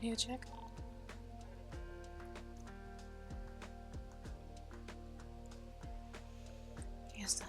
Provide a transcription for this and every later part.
audio check. Yes, that.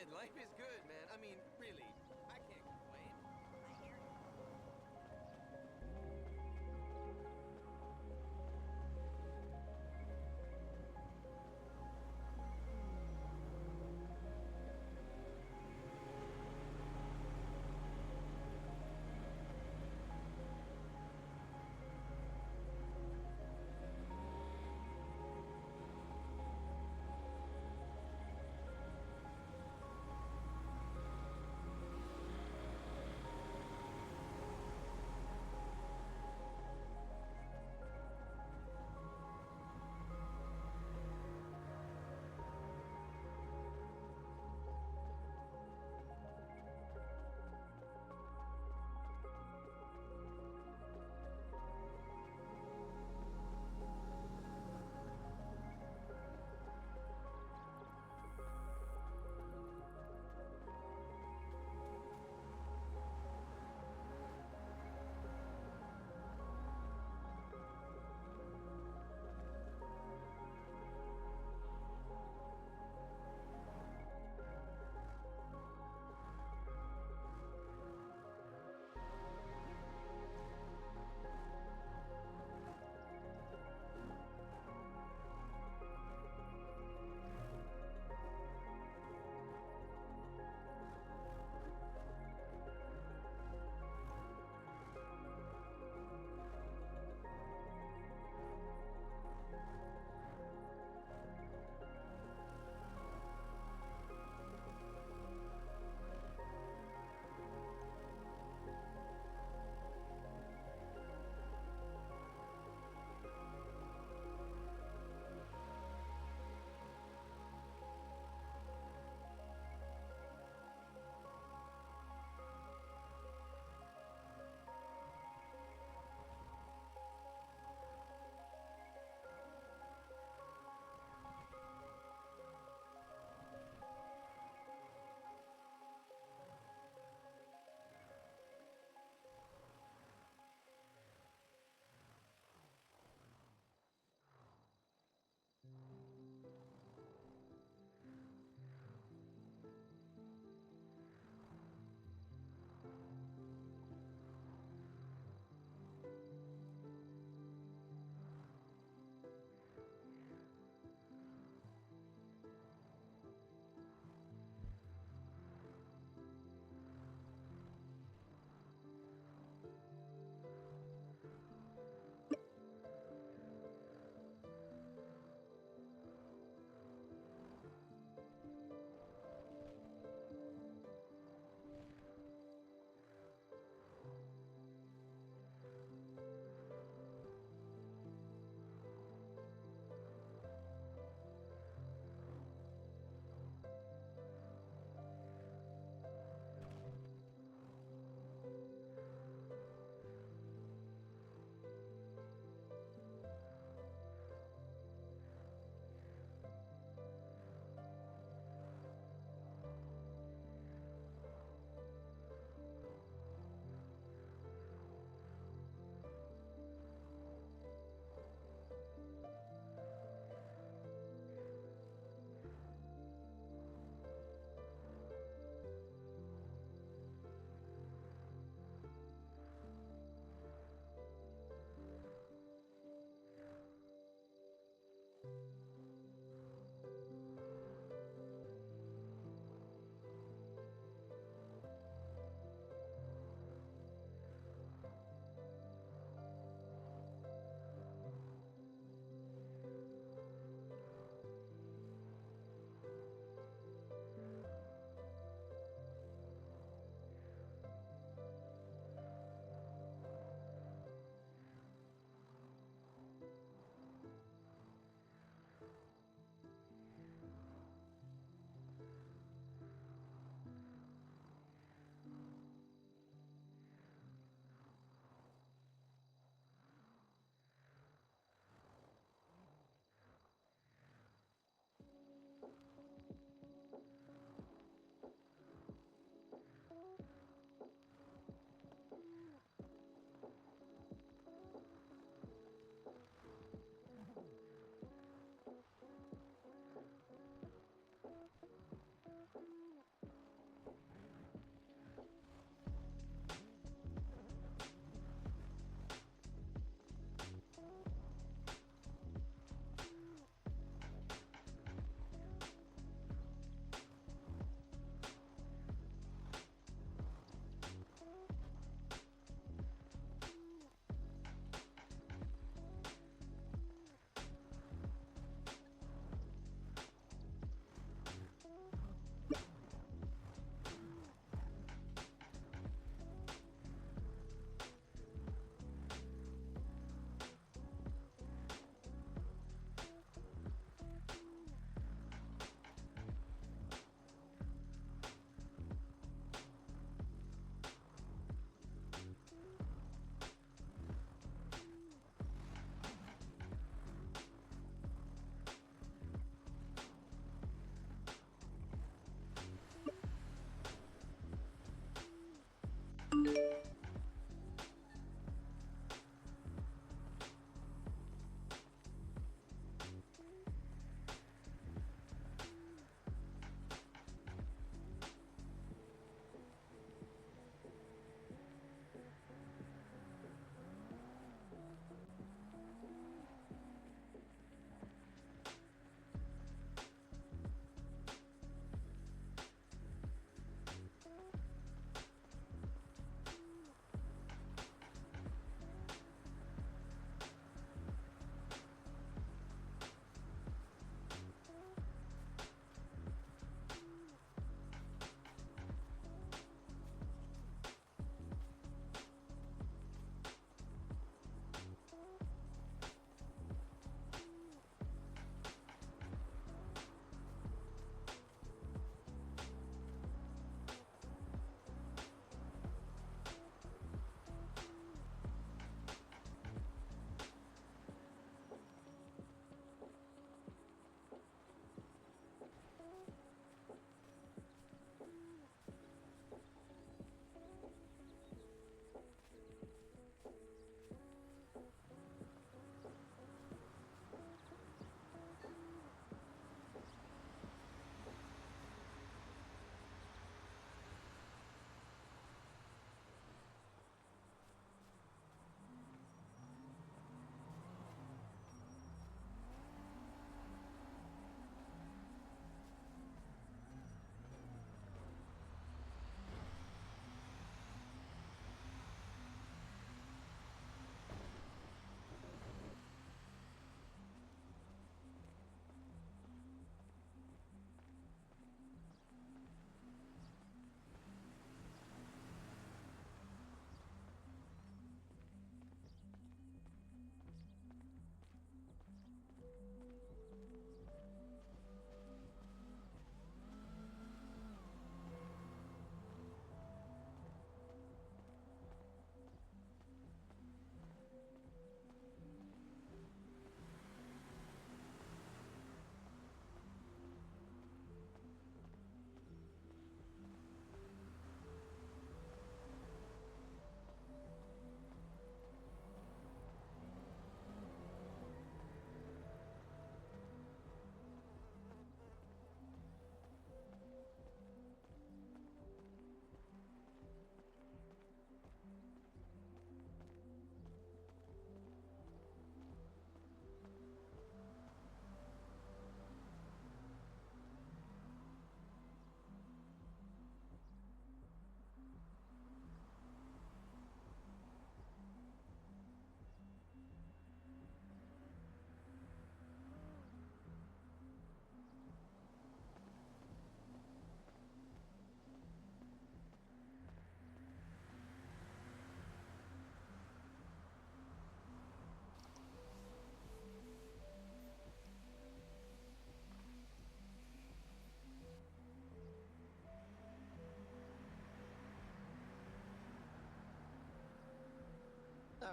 Kid, life is good, man. I mean, really, I can't complain. I hear you.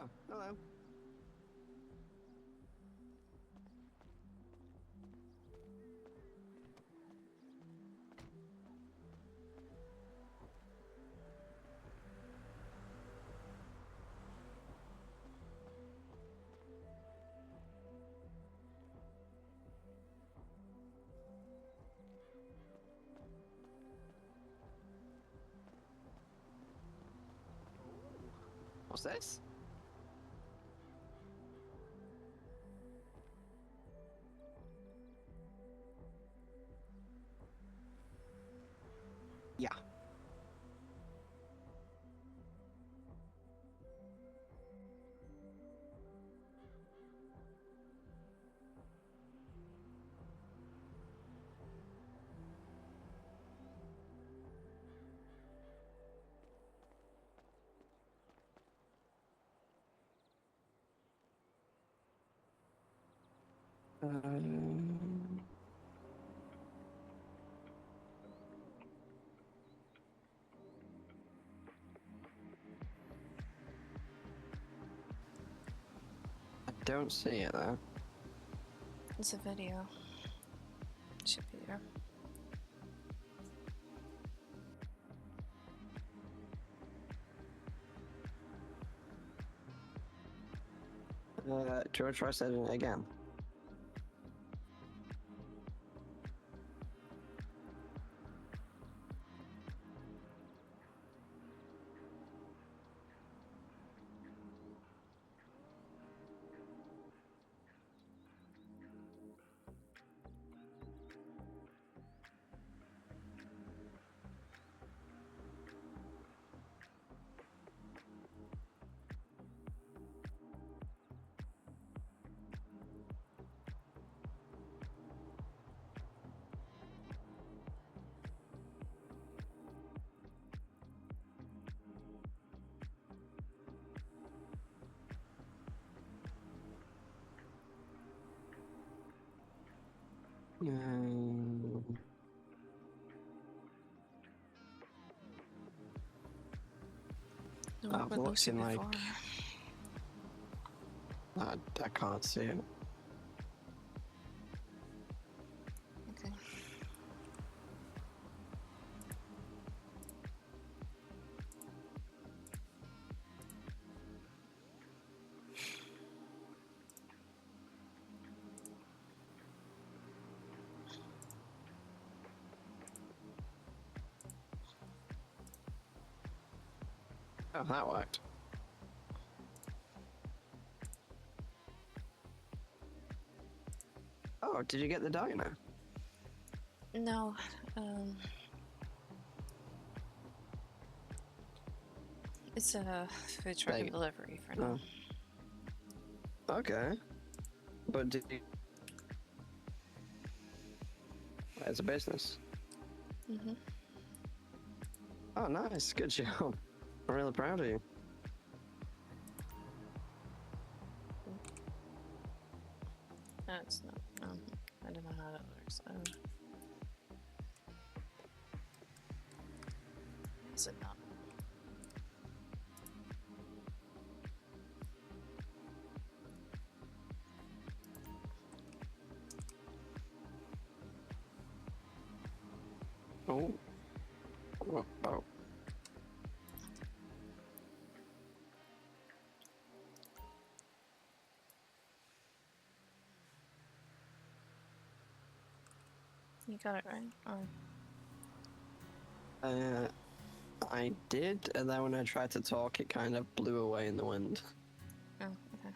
Oh, hello. What's this? Yeah. I don't see it though. It's a video. Should be there. Do you want to try setting it again? I I've worked with looked Lucy in like... before. I can't see it. Okay. Oh, that worked. Oh, did you get the diner? No, it's a food truck and delivery for now. Oh. Okay. But did you... It's a business. Mm-hmm. Oh, nice. Good job. I'm really proud of you. No, it's not. I don't know how that works. Is it not? Oh. Oh. Oh. You got it right? I did, and then when I tried to talk, it kind of blew away in the wind. Oh, okay.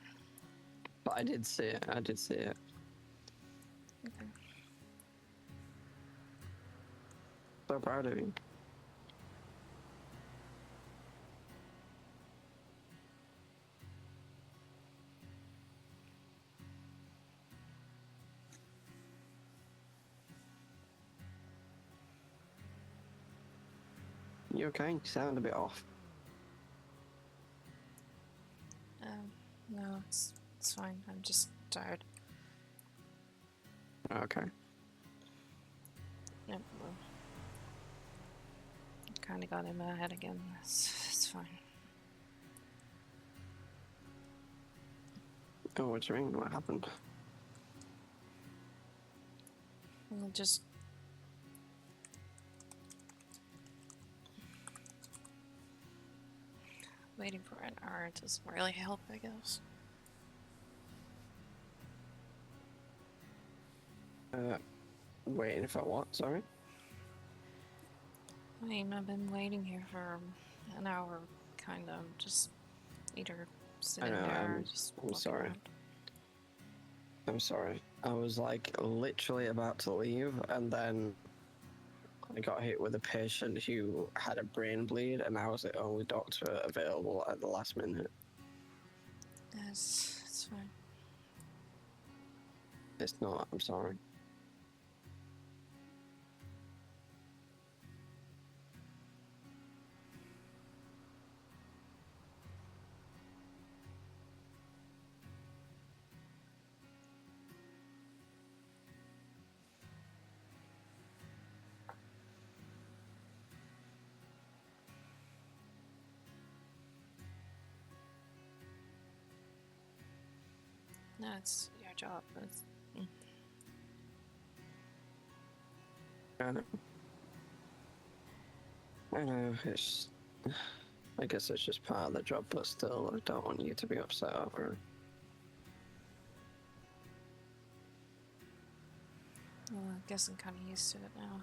But I did see it. I did see it. Okay. So proud of you. You okay? You sound a bit off. No, it's fine. I'm just tired. Okay. Yep. Well, kind of got in my head again. It's fine. Oh, what's ring? What happened? We'll just waiting for an hour doesn't really help, I guess. Waiting for what? Sorry? I mean, I've been waiting here for an hour, kind of, just either sitting I know, there or just I'm looking sorry. around. I'm sorry. I was like literally about to leave, and then I got hit with a patient who had a brain bleed, and I was the only doctor available at the last minute. It's fine. It's not, I'm sorry. No, it's your job. It's, I know. I know, it's... I guess it's just part of the job, but still, I don't want you to be upset over it. well, I guess I'm kind of used to it now.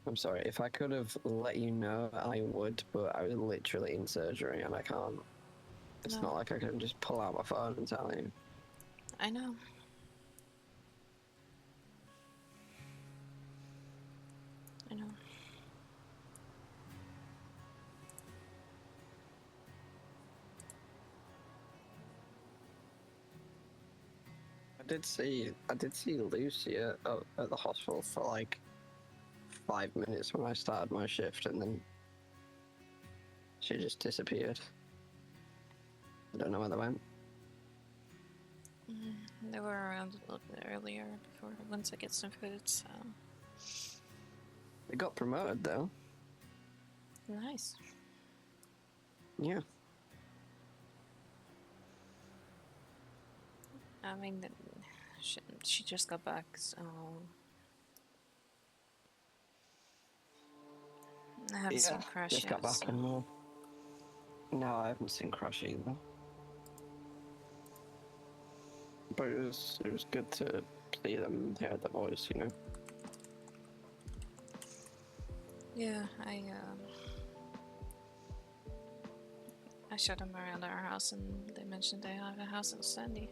I'm sorry, if I could have let you know, I would, but I was literally in surgery and I can't. It's No. not like I can just pull out my phone and tell you. I know. I know. I did see Lucy at the hospital for like 5 minutes when I started my shift, and then she just disappeared. I don't know where they went. They were around a little bit earlier before once I get some food, so They got promoted though. nice. Yeah. I mean, she just got back, so I haven't seen Crush just yet. got back So. and no, I haven't seen Crush either. But it was good to see them hear the voice, you know. Yeah, I showed them around our house, and they mentioned they have a house in Sandy.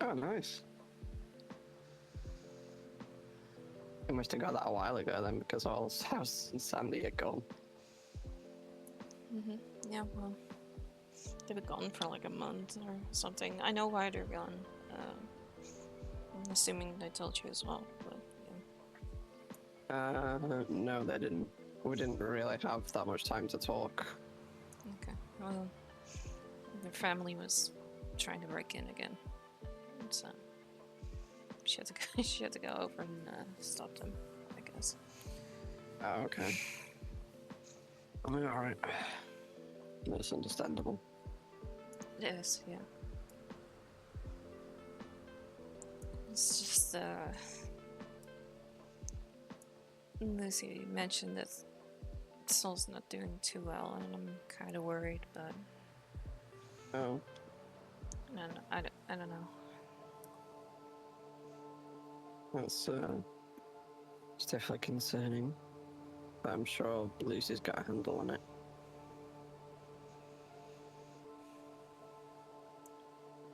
Oh, nice. I must have got that a while ago then, because all House and Sandy are gone. Yeah, well, they were gone for like a month or something. I know why they're gone. I'm assuming they told you as well, but yeah. No, they didn't. We didn't really have that much time to talk. Okay. Well, their family was trying to break in again, so she had to go, she had to go over and stop them, I guess. Oh, okay. I mean, alright. That's understandable. It is, yeah. It's just, Lucy mentioned that Soul's not doing too well, and I'm kind of worried, but Oh. I don't know. That's, it's definitely concerning. But I'm sure Lucy's got a handle on it.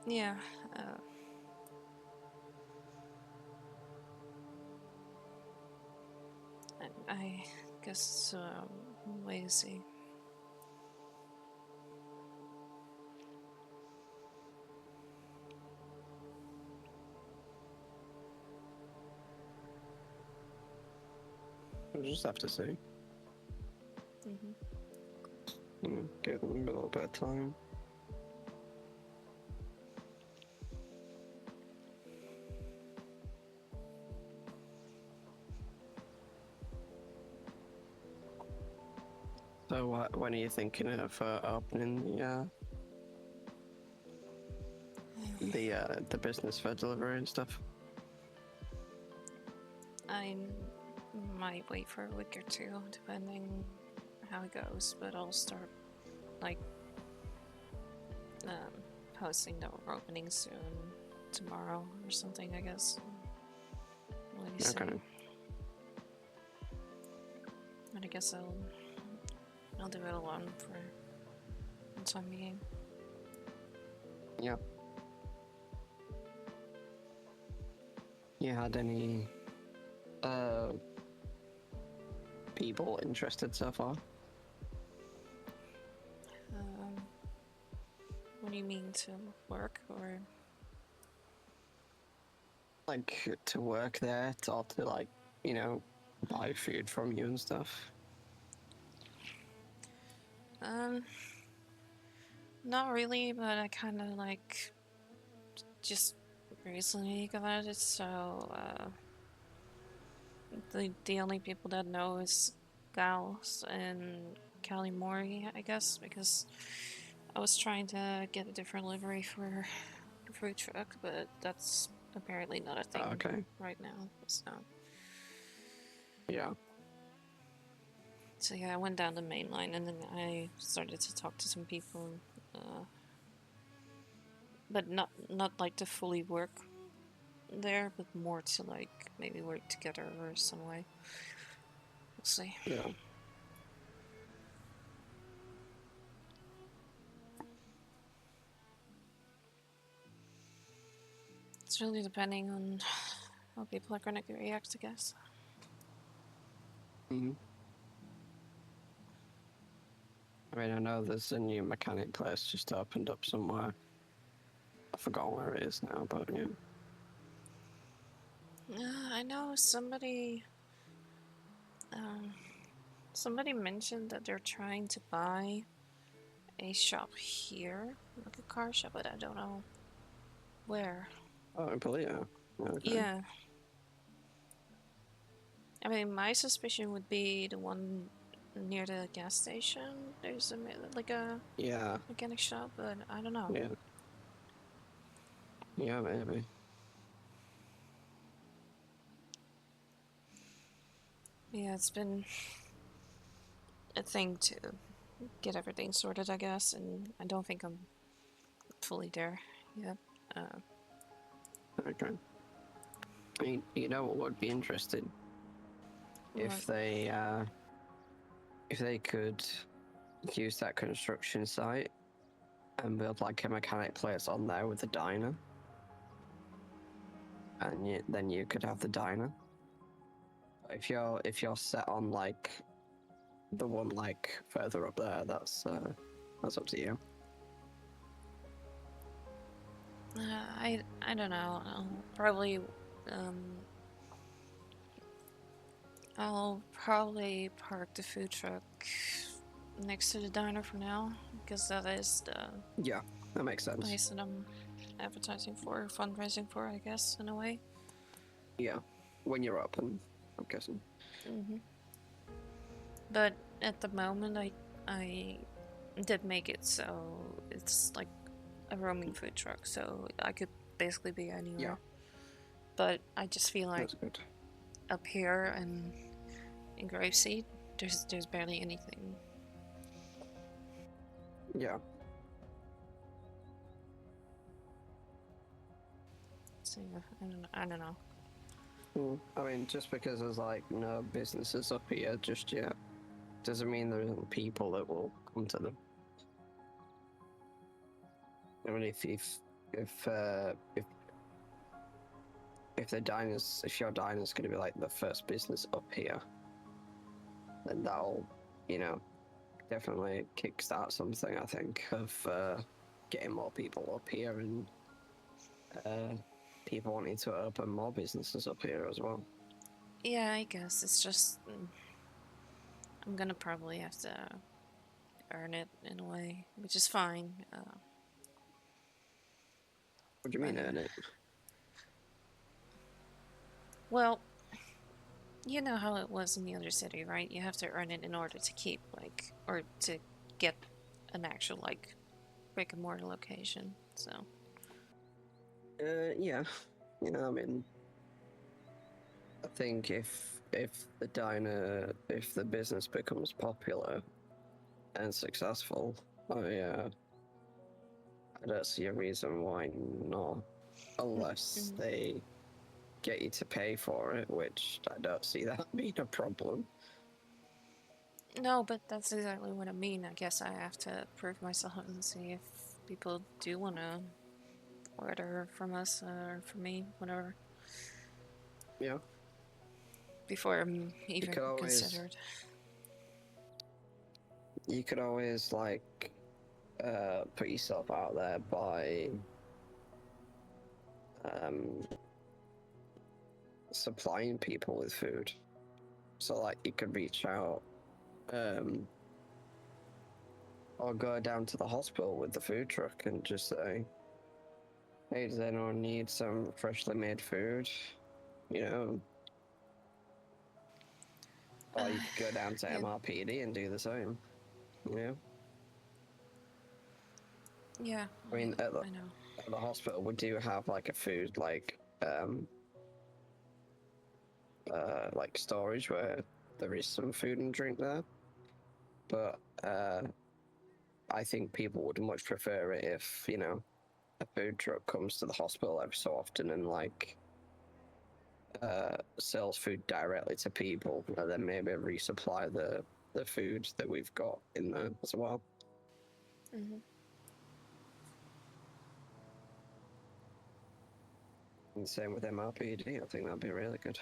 Yeah, I guess, wait to see. We'll just have to see. Give them a little bit of time. So So when are you thinking of opening the business for delivery and stuff? I might wait for a week or two, depending how it goes, but I'll start, like, posting that we're opening soon, tomorrow or something, I guess. What do you say? Okay. And I guess I'll do it alone for the time being. Yeah. You had any people interested so far? What do you mean, to work, or? Like to work there, or to like, you know, buy food from you and stuff? Not really, but I kind of like just recently got it, so the only people that know is Gals and Callie Mori, I guess, because I was trying to get a different livery for the food truck, but that's apparently not a thing Okay. right now. Yeah. So yeah, I went down the main line and then I started to talk to some people, but not like to fully work there, but more to like maybe work together or some way. We'll see. Yeah. It's really depending on how people are gonna react, I guess. Mm-hmm. I mean, I know there's a new mechanic place just opened up somewhere. I forgot where it is now, but yeah. I know somebody. Somebody mentioned that they're trying to buy a shop here, like a car shop, but I don't know where. Oh, I believe it. Okay. Yeah. I mean, my suspicion would be the one near the gas station. There's like a Yeah. mechanic shop, but I don't know. Yeah. Yeah, maybe. Yeah, it's been a thing to get everything sorted, I guess, and I don't think I'm fully there yet. Okay. I mean, you know what would be interesting? If they could use that construction site and build like a mechanic place on there with a diner, and then you could have the diner. If you're set on like the one like further up there, that's up to you. I don't know. I'll probably park the food truck next to the diner for now, because that is the Yeah, that makes sense. place that I'm advertising for, fundraising for, I guess, in a way. Yeah, when you're open, I'm guessing. But at the moment, I did make it so it's like a roaming food truck, so I could basically be anywhere. Yeah. But I just feel like That's good. up here and in Graveseed, there's barely anything. Yeah. So yeah, I don't know. I mean, just because there's like no businesses up here just yet, doesn't mean there isn't people that will come to them. I mean, if your diner's going to be like the first business up here, then that'll, you know, definitely kickstart something. I think of getting more people up here and people wanting to open more businesses up here as well. Yeah, I guess it's just I'm gonna probably have to earn it in a way, which is fine. What do you mean earn it? Well, You know how it was in the other city, right? You have to earn it in order to keep, like, or to get an actual, like, brick and mortar location. So, Yeah. I mean, I think if the business becomes popular and successful, I don't see a reason why not, unless mm, they get you to pay for it, which I don't see that being a problem. no, but that's exactly what I mean. I guess I have to prove myself and see if people do want to order from us or from me, whatever, Yeah, before I'm you even could always considered. you could always like put yourself out there by um, supplying people with food. So like you could reach out um, or go down to the hospital with the food truck and just say, "Hey, does anyone need some freshly made food?" You know, or you could go down to Yeah, MRPD and do the same. You know, yeah, I mean, I know. at the hospital we do have like a food like storage where there is some food and drink there, but I think people would much prefer it if a food truck comes to the hospital every so often and like sells food directly to people, and then maybe resupply the food that we've got in there as well. Hmm. And same with MRPD. I think that'd be really good.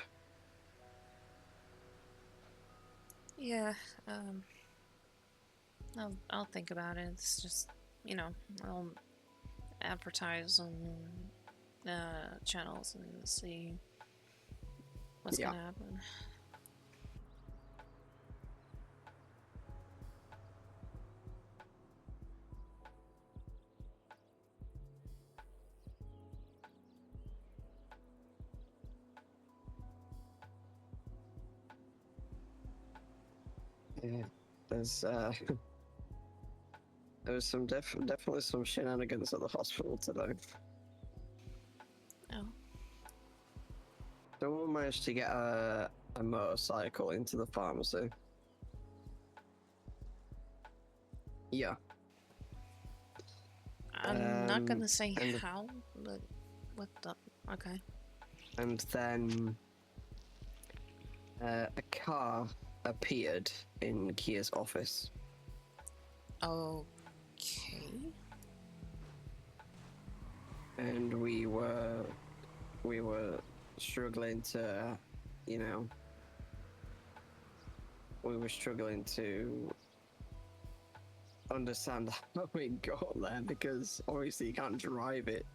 Yeah, um, I'll think about it. It's just, you know, I'll advertise on channels and see what's Yeah. gonna happen. Yeah. There's there was definitely some shenanigans at the hospital today. Oh, Someone managed to get a motorcycle into the pharmacy. Yeah. I'm not gonna say And how, but what the? Okay. then a car appeared in Kia's office. Okay. And we were struggling to, you know, we were struggling to understand how it got there because obviously you can't drive it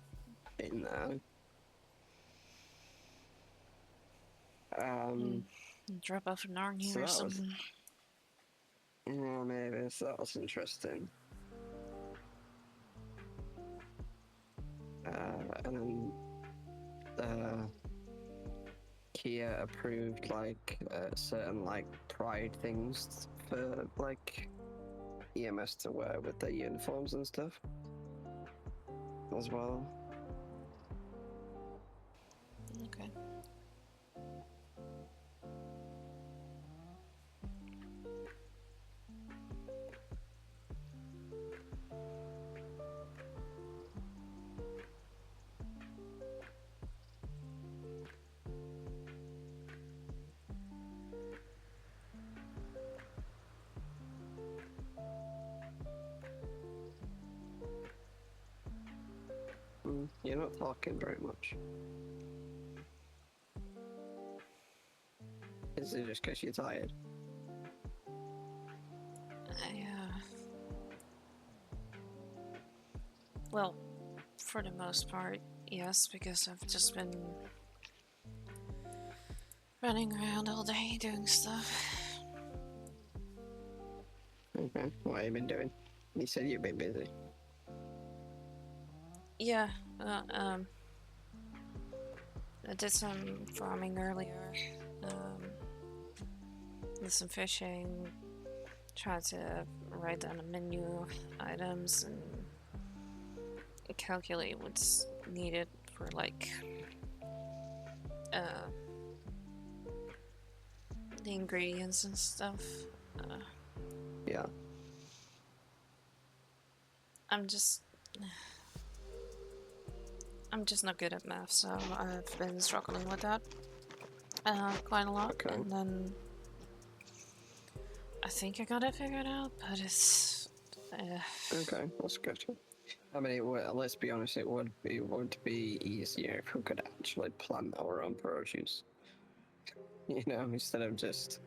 in there. Drop off an Narnia So or that was, something. yeah, maybe so that was interesting. And then Kia approved like certain like pride things for like EMS to wear with their uniforms and stuff as well. Okay. You're not talking very much. Is it just because you're tired? Well, for the most part, yes, because I've just been running around all day doing stuff. Okay, what have you been doing? You said you've been busy. Yeah, I did some farming earlier. did some fishing, tried to write down the menu items and calculate what's needed for like the ingredients and stuff. Yeah. I'm just not good at math, so I've been struggling with that quite a lot. Okay. And then I think I got it figured out, but it's Okay, that's good. I mean, let's be honest, it would be easier if we could actually plant our own produce. You know, instead of just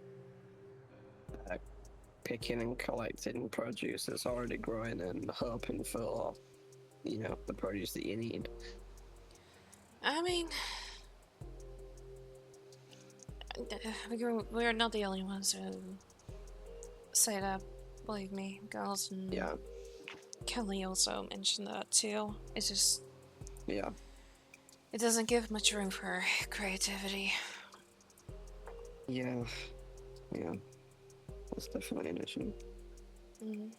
picking and collecting produce that's already growing and hoping for, you know, the produce that you need. I mean, we're not the only ones who say that, believe me. Girls and Yeah. Kelly also mentioned that too. It's just, Yeah. it doesn't give much room for creativity. Yeah. Yeah. That's definitely an issue. Mm-hmm.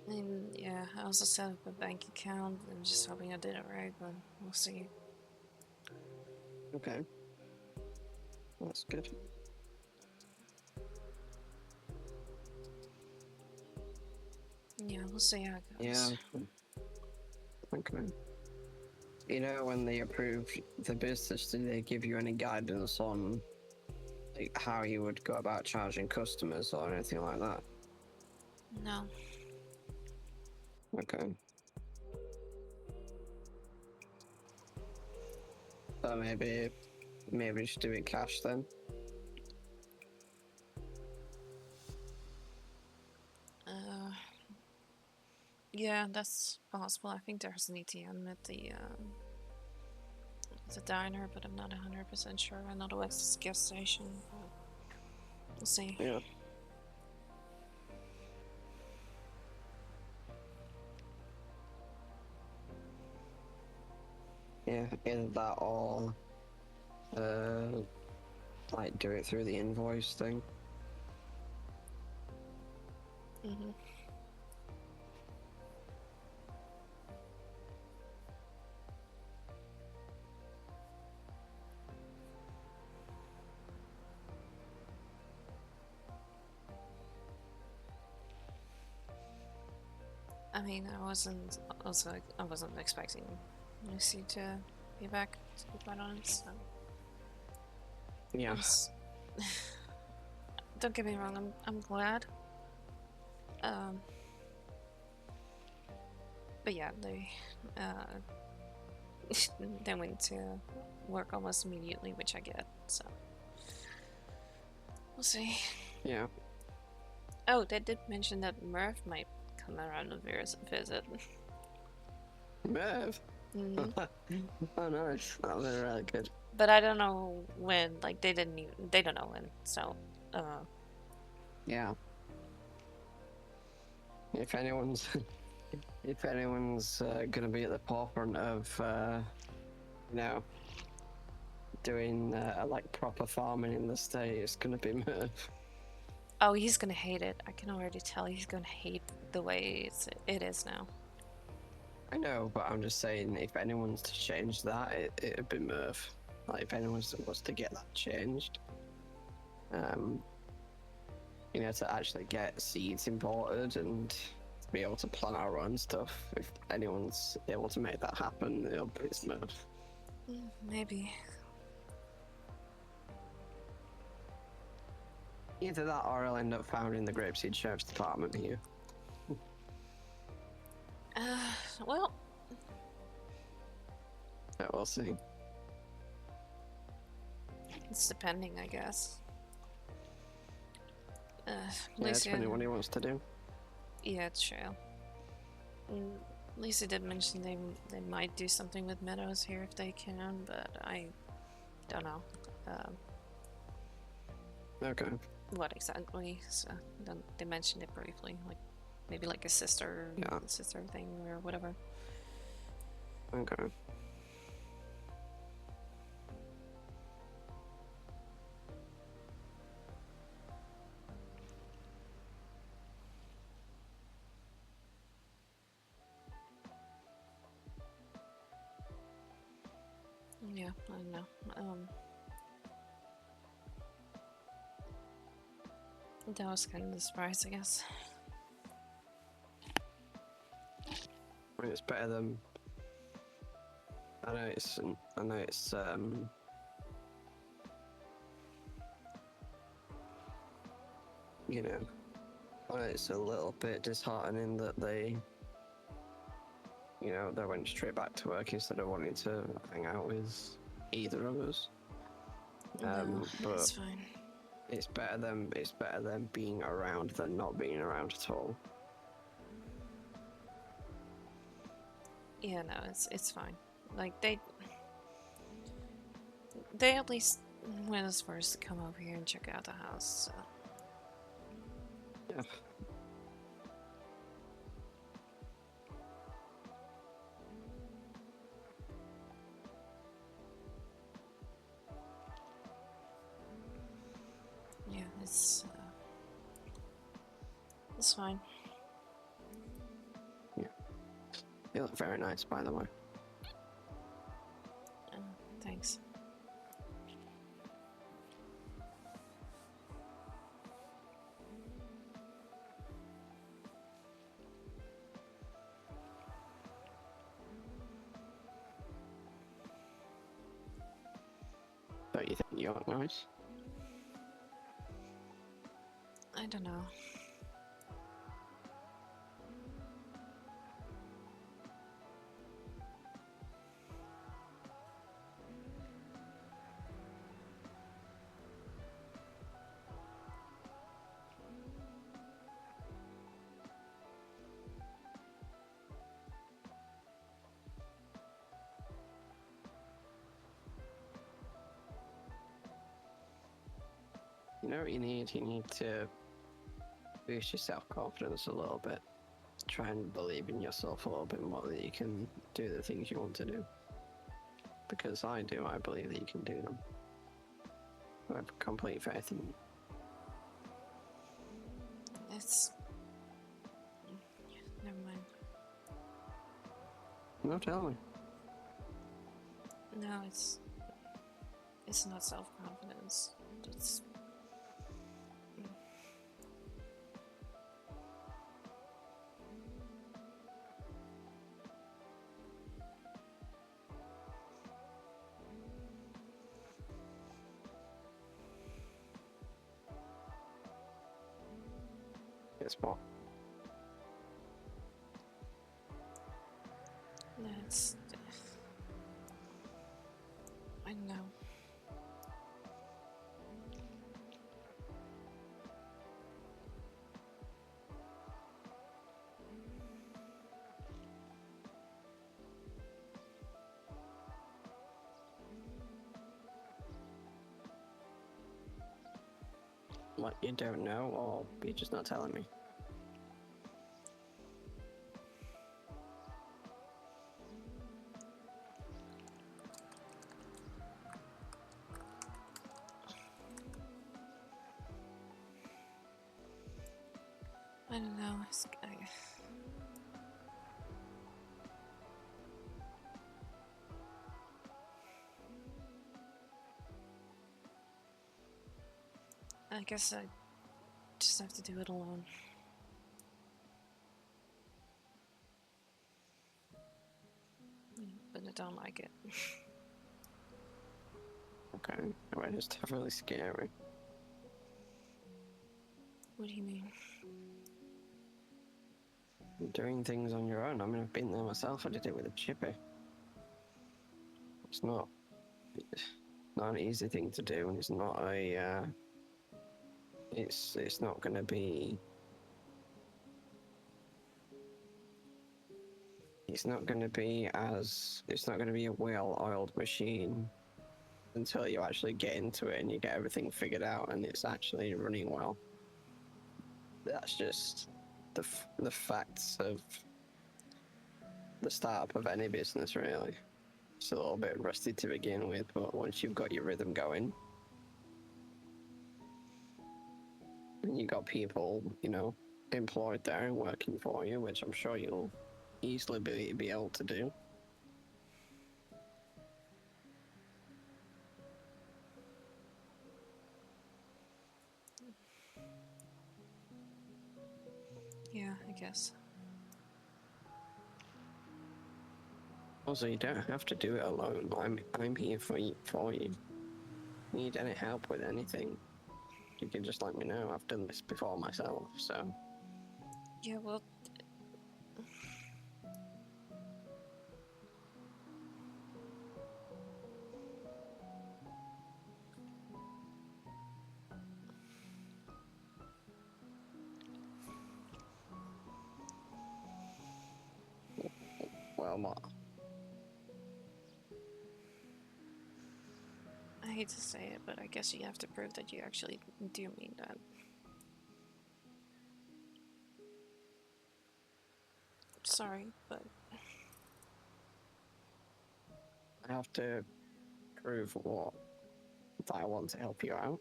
And yeah, I also set up a bank account. I'm just hoping I did it right, but we'll see. Okay. That's good. Yeah, we'll see how it Yeah. goes. Okay. You know, when they approved the business, did they give you any guidance on like how you would go about charging customers or anything like that? No. Okay. So maybe just do it cash then. Yeah, that's possible. I think there's an ATM at the diner, but I'm not 100% sure. I know the West gas station. We'll see. Yeah. Yeah, either that or like do it through the invoice thing. Mm-hmm. I mean, I wasn't expecting Lucy to be back, to be quite honest. So. Yeah. Don't get me wrong, I'm glad. But yeah, they they went to work almost immediately, which I get. So we'll see. Yeah. Oh, they did mention that Murph might come around and visit. Merv. Mm-hmm. Oh, nice. That was really good. But I don't know when. Like they don't know when. So, Yeah. If anyone's gonna be at the forefront of you know, doing like proper farming in the state, it's gonna be Merv. oh, he's gonna hate it. I can already tell he's gonna hate the way it is now. I know, but I'm just saying, if anyone's to change that, it'd be Merv. Like, if anyone was to get that changed, you know, to actually get seeds imported and to be able to plant our own stuff, if anyone's able to make that happen, it's Merv. Maybe. Either that or I'll end up founding the Grapeseed Sheriff's Department here. Well. Yeah, we'll see. It's depending, I guess. Yeah, Lisa, depending on what he wants to do. yeah, it's true. Lisa did mention they might do something with meadows here if they can, but I don't know. Okay. What exactly? So they mentioned it briefly, like maybe like a sister thing or whatever. Okay. Yeah, I don't know. That was kind of the surprise, I guess. I mean, it's better than. I know it's. You know, I know it's a little bit disheartening that they. You know, they went straight back to work instead of wanting to hang out with either of us. No, But it's fine. it's better than being around than not being around at all. Yeah, no, it's fine. Like they at least went as far as to come over here and check out the house. So. Yeah. Yeah, it's fine. You look very nice, by the way. Thanks. Don't you think you look nice? I don't know. You know what you need? You need to boost your self-confidence a little bit. Try and believe in yourself a little bit more that you can do the things you want to do. Because I do, I believe that you can do them. I have complete faith in you. It's... Never mind. No, tell me. No, it's not self-confidence. It's... Guess what? No, it's... I don't know. What, you don't know, or you're just not telling me? I don't know. I guess I just have to do it alone. But I don't like it. Okay, well, it's definitely scary. What do you mean? Doing things on your own. I mean, I've been there myself. I did it with a chippy. It's not an easy thing to do, and it's not a. It's not going to be. It's not going to be as. It's not going to be a well-oiled machine until you actually get into it and you get everything figured out and it's actually running well. That's just the facts of the startup of any business, really. It's a little bit rusty to begin with, but once you've got your rhythm going, and you got people, you know, employed there and working for you, which I'm sure you'll easily be able to do. Yeah, I guess. Also, you don't have to do it alone. I'm here for you. Need any help with anything, you can just let me know. I've done this before myself, so. Yeah, well, Well, what? I hate to say it, but I guess you have to prove that you actually do mean that. Sorry, but I have to prove what? That I want to help you out?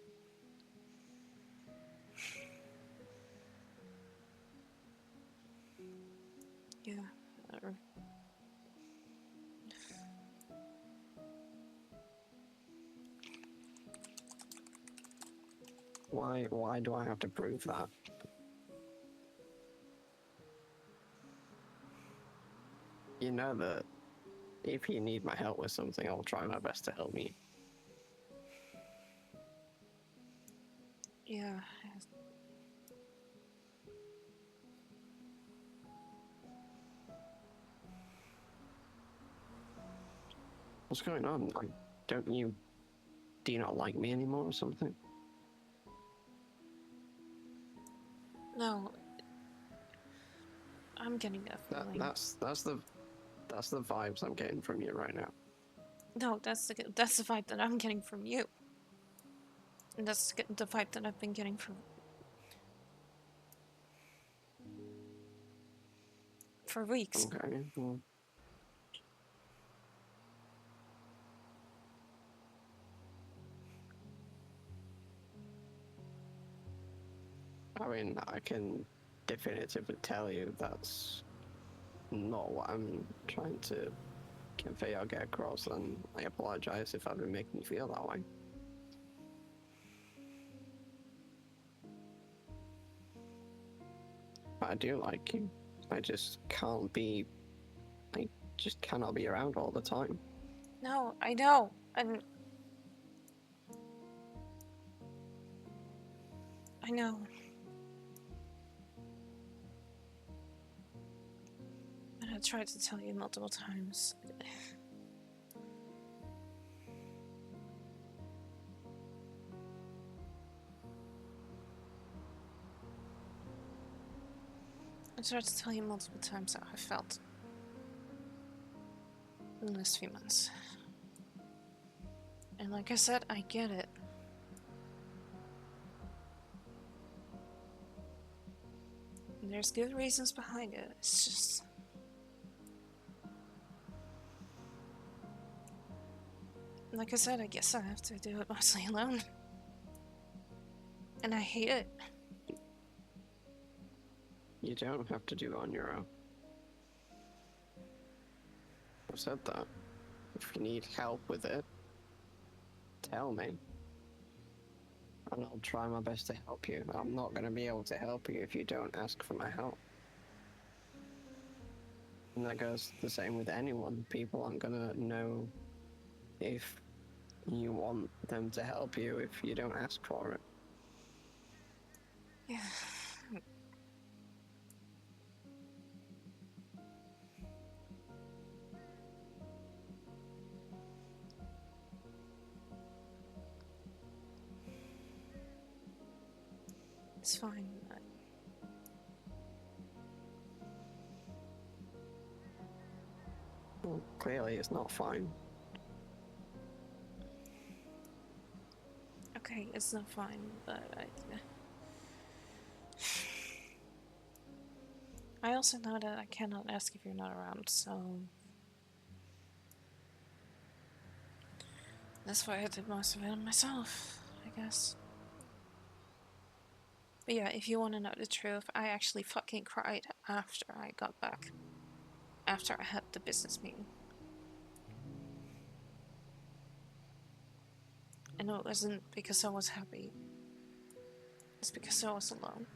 yeah. Uh, Why do I have to prove that? You know that if you need my help with something, I'll try my best to help you. yeah. What's going on? Like, do you not like me anymore or something? No. I'm getting that feeling. That's the vibes I'm getting from you right now. No, that's the vibe that I'm getting from you. And that's the vibe that I've been getting for weeks. Okay, well. I mean, I can definitively tell you that's not what I'm trying to convey or get across, and I apologize if I've been making you feel that way. But I do like you. I just can't be. I just cannot be around all the time. No, I know. And I know. And I tried to tell you multiple times. I tried to tell you multiple times how I felt in the last few months. And like I said, I get it. And there's good reasons behind it. It's just... Like I said, I guess I have to do it mostly alone. And I hate it. You don't have to do it on your own. I've said that. If you need help with it, tell me. And I'll try my best to help you. I'm not going to be able to help you if you don't ask for my help. And that goes the same with anyone. People aren't going to know if you want them to help you if you don't ask for it. Yeah. It's fine. Well, clearly it's not fine. Okay, it's not fine, but I also know that I cannot ask if you're not around, so that's why I did most of it myself, I guess. But yeah, if you want to know the truth, I actually fucking cried after I got back. After I had the business meeting. And it wasn't because I was happy. It's because I was alone.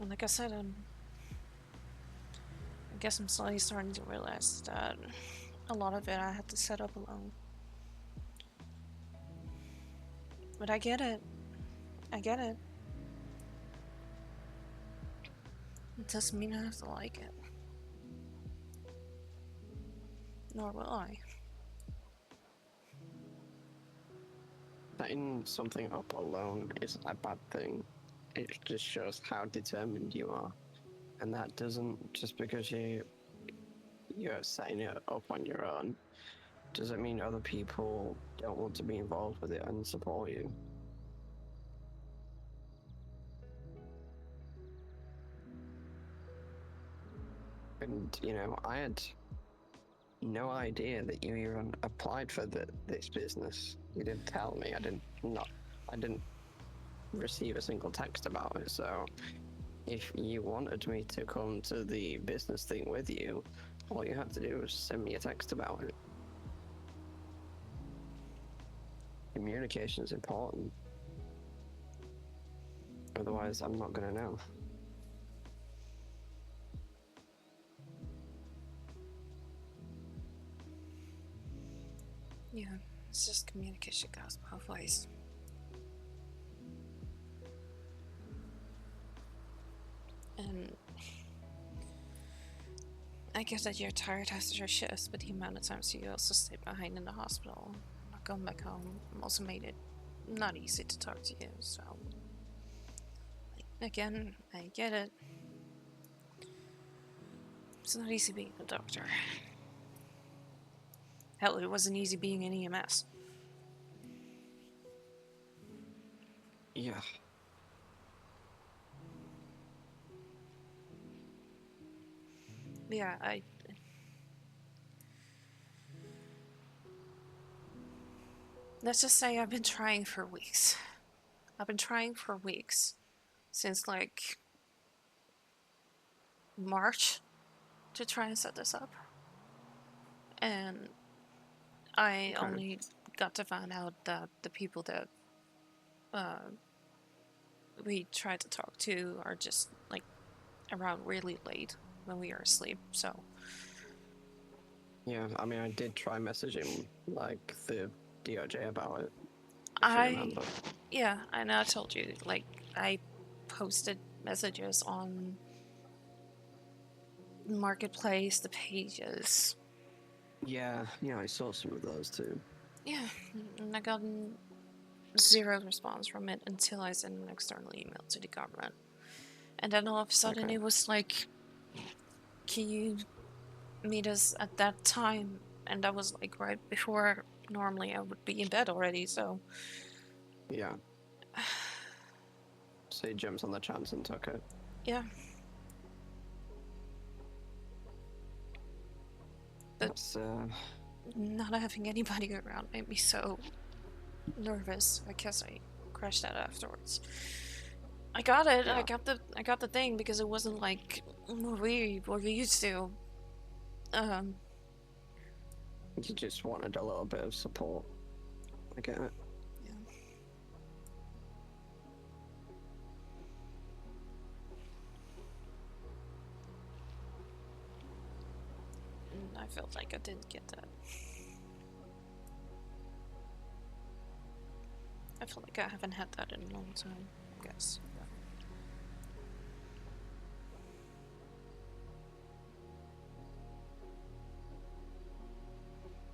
And like I said, I guess I'm slowly starting to realize that a lot of it I had to set up alone. But I get it. I get it. It doesn't mean I have to like it. Nor will I. Setting something up alone isn't a bad thing. It just shows how determined you are. And that doesn't, just because you're setting it up on your own, doesn't mean other people don't want to be involved with it and support you. And, you know, I had no idea that you even applied for this business. You didn't tell me. I didn't receive a single text about it. So if you wanted me to come to the business thing with you, all you had to do was send me a text about it. Communication is important. Otherwise, I'm not gonna know. Yeah, it's just communication goes both ways. And I guess that you're tired after your shifts, but the amount of times you also stayed behind in the hospital, not going back home, also made it not easy to talk to you, so... Again, I get it. It's not easy being a doctor. Hell, it wasn't easy being an EMS. Yeah. Yeah, let's just say I've been trying for weeks. I've been trying for weeks. Since, like, March to try and set this up. And I only got to find out that the people that we tried to talk to are just, like, around really late when we are asleep, so... Yeah, I mean, I did try messaging, like, the DOJ about it. If you remember. Yeah, and I told you, like, I posted messages on Marketplace, the pages. Yeah, I saw some of those too. Yeah, and I got zero response from it until I sent an external email to the government. And then all of a sudden it was like, can you meet us at that time? And that was like right before normally I would be in bed already, so... Yeah. So he jumps on the chance and took it. Yeah. But that's, not having anybody around made me so nervous. I guess I crashed out afterwards. I got it. Yeah. I got the thing because it wasn't like what we used to. You just wanted a little bit of support. I get it. Yeah. And I felt like I didn't get that. I feel like I haven't had that in a long time, I guess.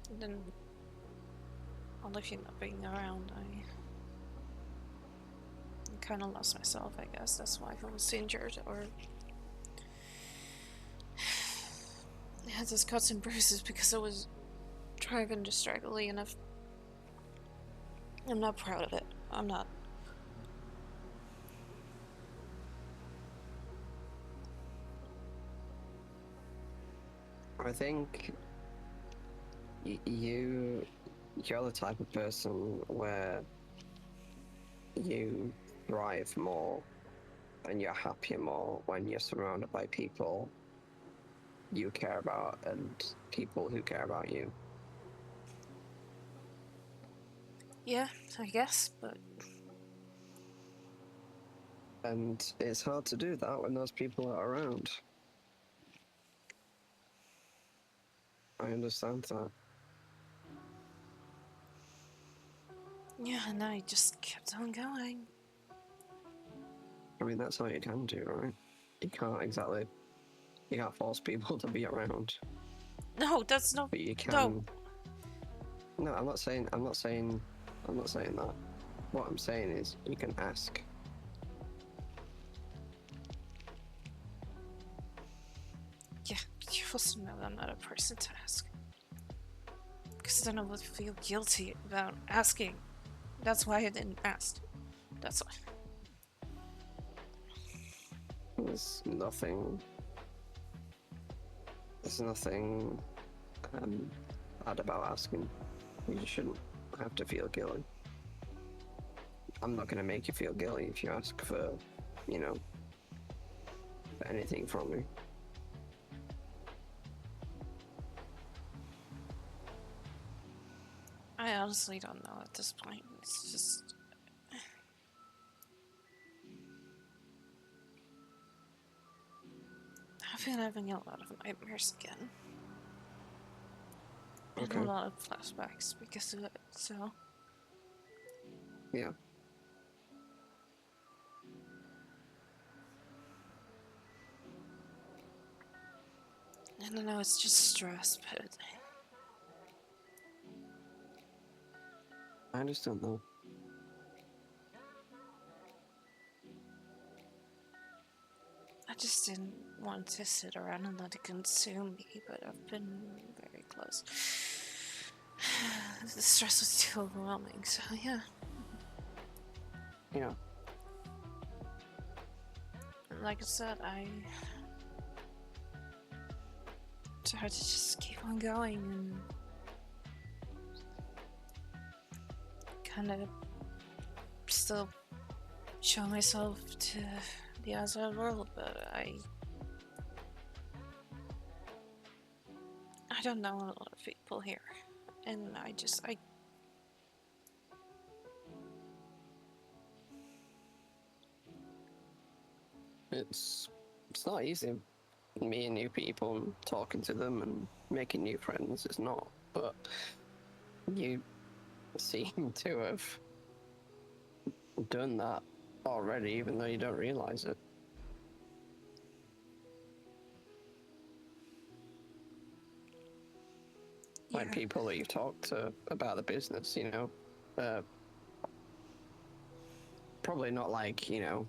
And then, all of you not being around, I kind of lost myself, I guess. That's why I was injured, or... I had these cuts and bruises because I was driving distractedly enough. I'm not proud of it. I'm not. I think you're the type of person where you thrive more and you're happier more when you're surrounded by people you care about and people who care about you. Yeah, I guess, but And it's hard to do that when those people are around. I understand that. yeah, and I just kept on going. I mean, that's all you can do, right? You can't force people to be around, No, that's not. but you can. No. No, I'm not saying that. What I'm saying is you can ask. Yeah, you also know I'm not a person to ask. Because then I would feel guilty about asking. That's why I didn't ask. That's why. There's nothing. There's nothing bad about asking. You shouldn't have to feel guilty. I'm not gonna make you feel guilty if you ask for, you know, for anything from me. I honestly don't know at this point. It's just. I've been having a lot of nightmares again. Okay. And a lot of flashbacks because of it, so. Yeah. I don't know, it's just stress, but. I understand though. I just didn't want to sit around and let it consume me, but I've been very close. The stress was too overwhelming, so yeah. Yeah. Like I said, I tried to just keep on going and kind of still show myself to the outside world, but I don't know a lot of people here, and I It's not easy meeting new people and talking to them and making new friends. It's not, but you seem to have done that already, even though you don't realize it. yeah. Like people that you've talked to about the business, you know, probably not like, you know,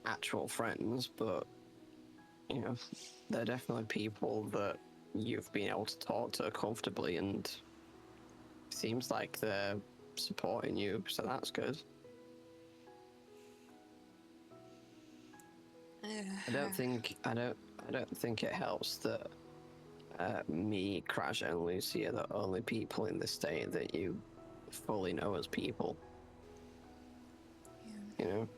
actual friends, but you know, they're definitely people that you've been able to talk to comfortably, and seems like they're supporting you, so that's good. I don't think it helps that me, Crash, and Lucy are the only people in the state that you fully know as people. Yeah. You know.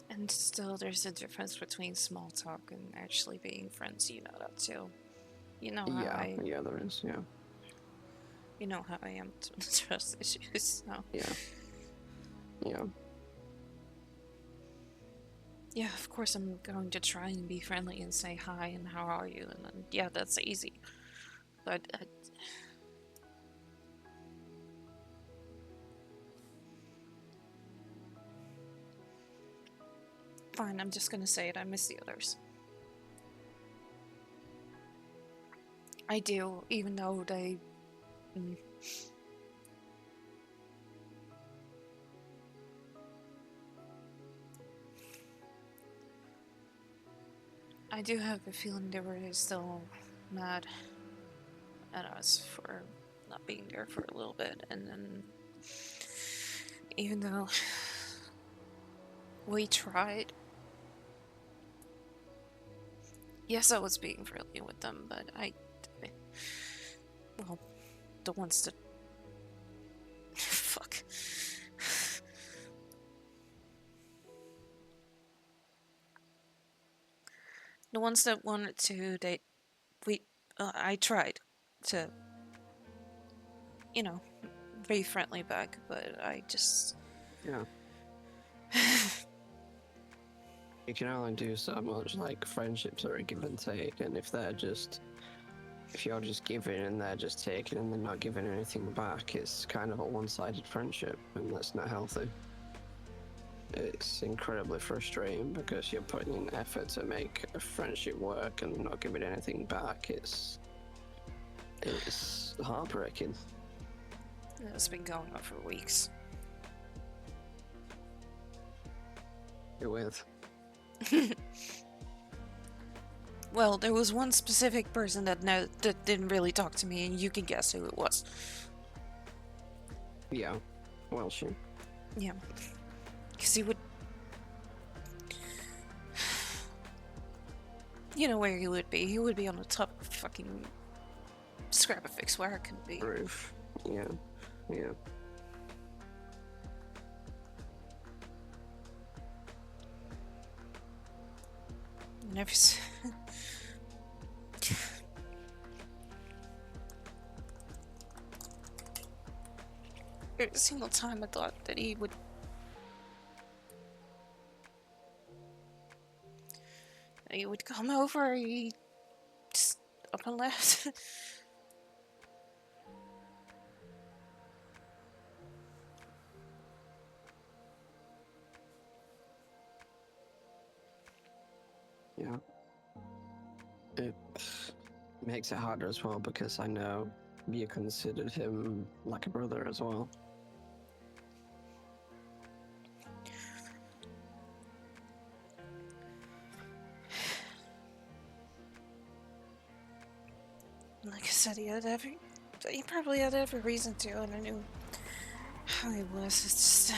And still, there's a difference between small talk and actually being friends. You know that too. You know how Yeah, there is. Yeah. You know how I am with trust issues. So. Yeah. Yeah, of course I'm going to try and be friendly and say hi and how are you, and then, yeah, that's easy. But fine, I'm just gonna say it. I miss the others. I do, even though they. I do have a feeling they were still mad at us for not being there for a little bit, and then even though we tried, yes, I was being friendly with them, but well, the ones that fuck. The ones that wanted to date, I tried to, be friendly back, but I just... Yeah. You can only do so much, like, friendships are a give and take, and if you're just giving and they're just taking and they're not giving anything back, it's kind of a one-sided friendship, and that's not healthy. It's incredibly frustrating because you're putting in effort to make a friendship work and not giving anything back. It's heartbreaking. It's been going on for weeks. You're with. Well, there was one specific person that didn't really talk to me, and you can guess who it was. Yeah. Well, she. Yeah. Because he would... You know where he would be. He would be on the top of fucking Scrapafix where I couldn't be. Roof. Yeah. Yeah. And every single time I thought that he would... come over, he just up and left. Yeah. It makes it harder as well because I know you considered him like a brother as well. Like I said, he probably had every reason to, and I knew how he was. It's just...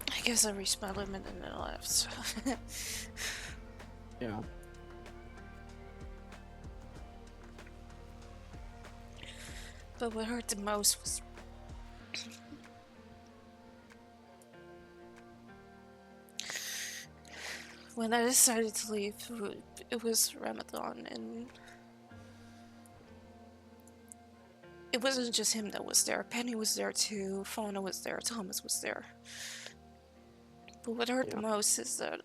I guess I reached my limit and then left, so... Yeah. But what hurt the most was... when I decided to leave, it was Ramadan, and... it wasn't just him that was there. Penny was there too, Fauna was there, Thomas was there. But what hurt the most is that...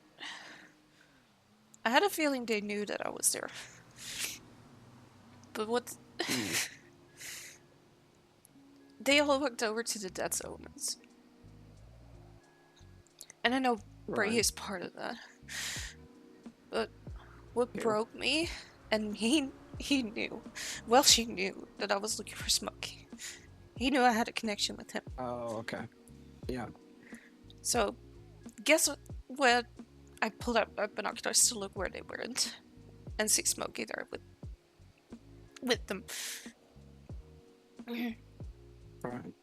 I had a feeling they knew that I was there. But what... They all walked over to the dead omens. And I know Bray is part of that. But what broke me, and he knew, well, she knew that I was looking for Smokey. He knew I had a connection with him. Oh, okay. Yeah. So, guess what? I pulled out my binoculars to look where they weren't, and see Smokey there with them. Right.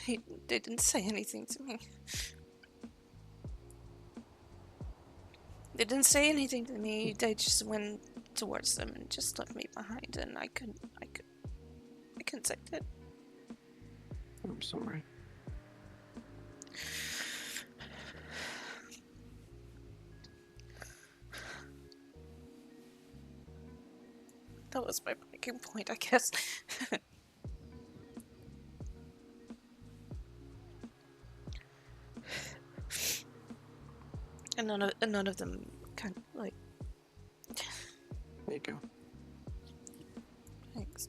They didn't say anything to me. They didn't say anything to me. They just went towards them and just left me behind, and I couldn't take it. I'm sorry. That was my breaking point, I guess. And none of them kind of like... There you go. Thanks.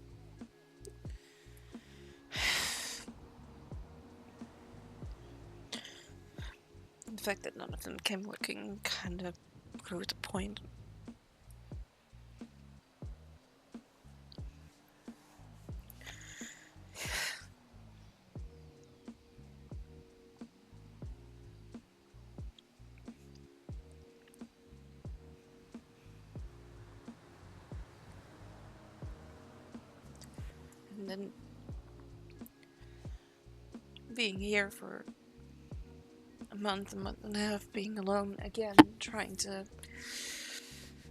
The fact that none of them came looking kind of proved the point. And then being here for a month and a half, being alone again, trying to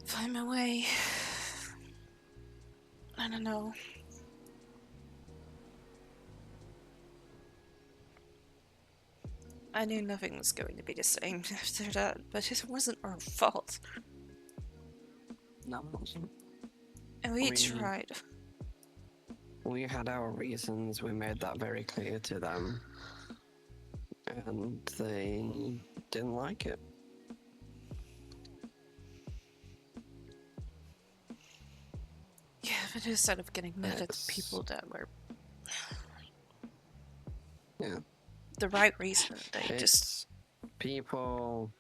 find my way. I don't know. I knew nothing was going to be the same after that, but it wasn't our fault. No, it wasn't. And we tried. We had our reasons, we made that very clear to them. And they didn't like it. Yeah, but instead of getting mad at the people that were... Yeah. the right reason, they just... People...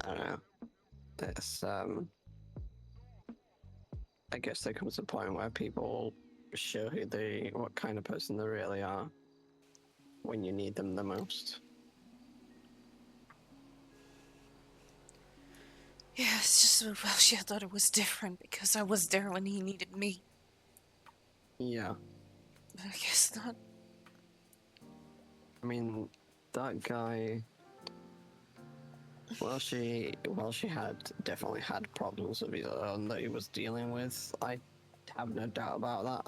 I don't know. It's, I guess there comes a point where people show what kind of person they really are when you need them the most. Yeah, it's just, well, I thought it was different because I was there when he needed me. Yeah. But I guess not. I mean, that guy... Well, she definitely had problems of his own that he was dealing with. I have no doubt about that.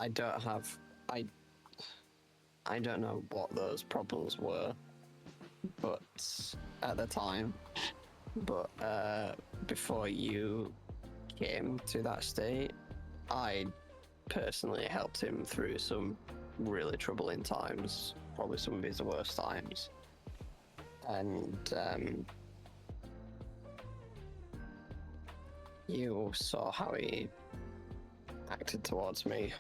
I don't know what those problems were, but at the time, before you came to that state, I personally helped him through some really troubling times, probably some of his worst times, and you saw how he acted towards me.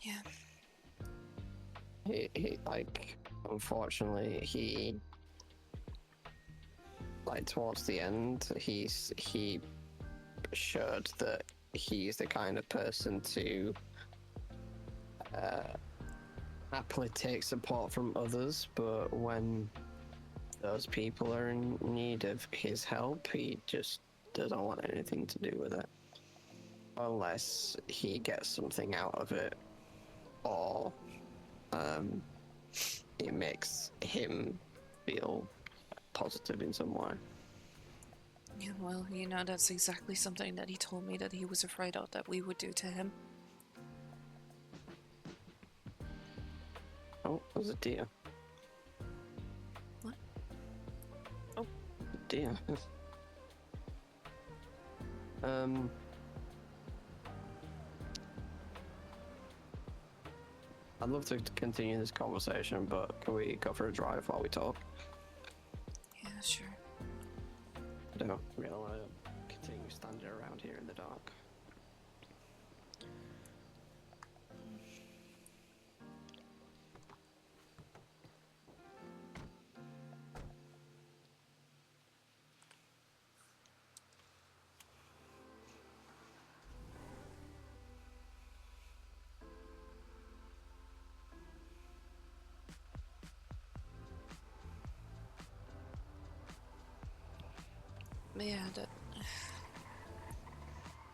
Yeah. He unfortunately, towards the end, he showed that he's the kind of person to happily take support from others, but when those people are in need of his help, he just doesn't want anything to do with it. Unless he gets something out of it, or it makes him feel positive in some way. Yeah, well, that's exactly something that he told me that he was afraid of that we would do to him. Oh, there's a deer. What? Oh. Deer. I'd love to continue this conversation, but can we go for a drive while we talk? Yeah, sure. I don't really want to continue standing around here in the dark. Yeah,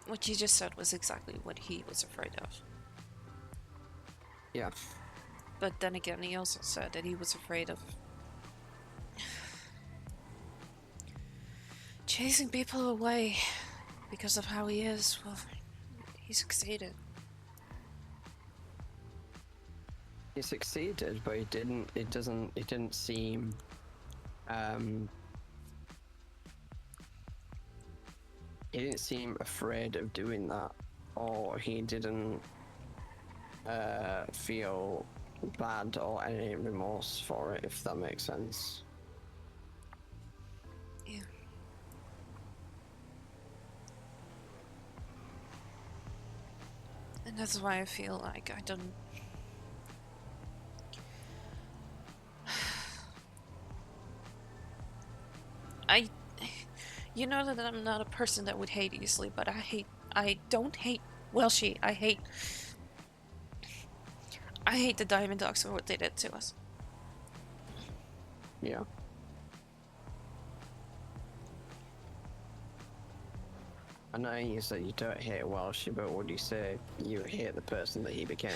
what you just said was exactly what he was afraid of. Yeah. But then again, he also said that he was afraid of chasing people away because of how he is. Well, he succeeded. He succeeded, but it didn't seem he didn't seem afraid of doing that, or he didn't feel bad or any remorse for it, if that makes sense. Yeah. And that's why I feel like I don't... You know that I'm not a person that would hate easily, but I don't hate Welshie. I hate the Diamond Dogs for what they did to us. Yeah. I know you said you don't hate Welsh, but would you say you hate the person that he became?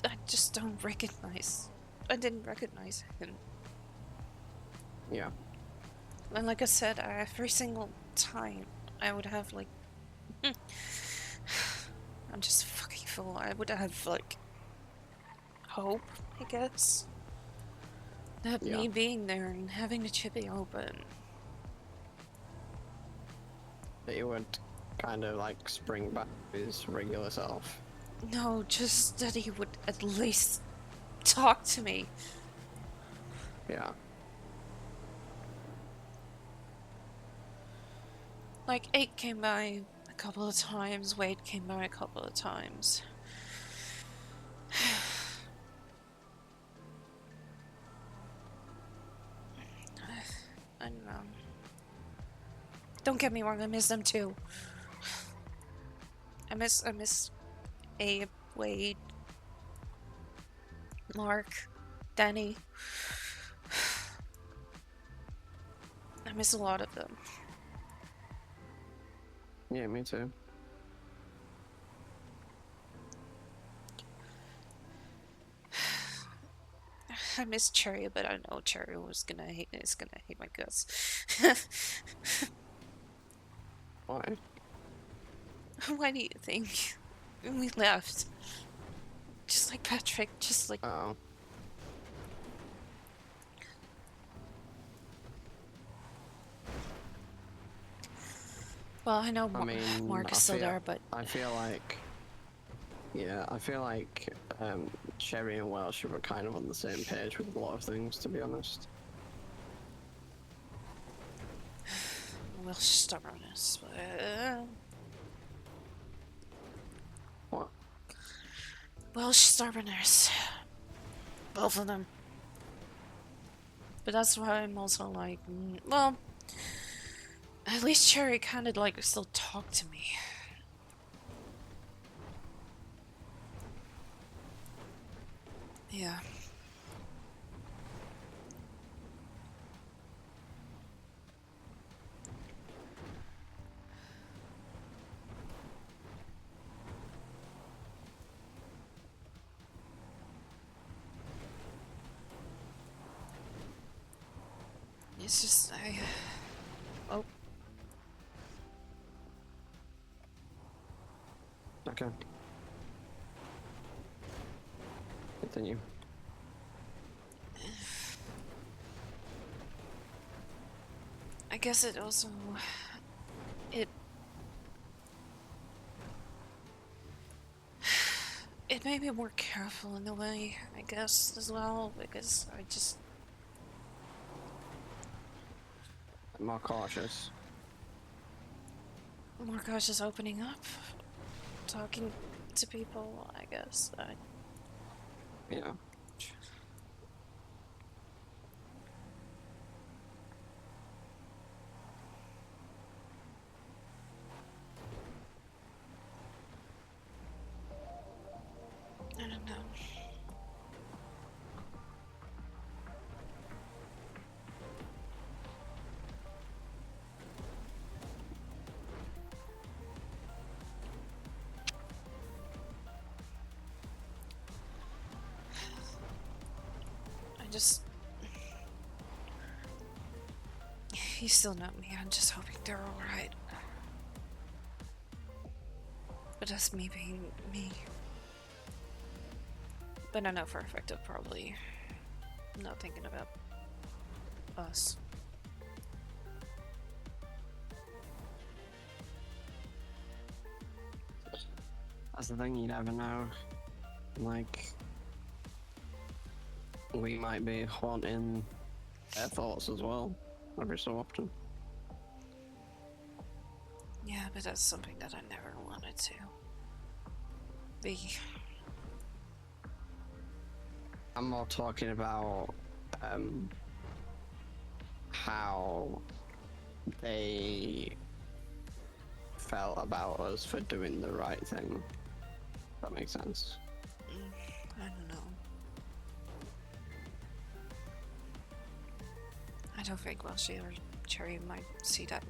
I just don't recognize. I didn't recognize him. Yeah. And like I said, every single time I would have like... I'm just fucking full. I would have like... hope, I guess. That me being there and having the chippy open. That you would kind of like spring back to his regular self. No, just that he would at least talk to me. Yeah. Like, 8 came by a couple of times, Wade came by a couple of times. I don't know. Don't get me wrong, I miss them too. I miss Abe, Wade, Mark, Danny. I miss a lot of them. Yeah, me too. I miss Cherry, but I know Cherry is gonna hate my guts. Why? Why do you think we left? Just like Patrick, just like... Oh. Well, I know Mark is still there, but... I feel like... Yeah, I feel like Cherry and Welsh were kind of on the same page with a lot of things, to be honest. Welsh stubbornness, but... What? Welsh stubbornness. Both of them. But that's why I'm also like... well... At least Cherry kind of like still talked to me. Yeah. It's just, oh. Okay. Continue. I guess it also... It made me more careful in a way, I guess, as well, because I just... More cautious. More cautious opening up. Talking to people, I guess. Yeah. I don't know. You still know me, I'm just hoping they're alright. But that's me being me. But I know for a fact they're probably not thinking about us. That's the thing, you never know. Like, we might be haunting their thoughts as well, every so often. Yeah, but that's something that I never wanted to be. I'm more talking about how they felt about us for doing the right thing. If that makes sense. I don't know. I don't think Welshie or Cherry might see that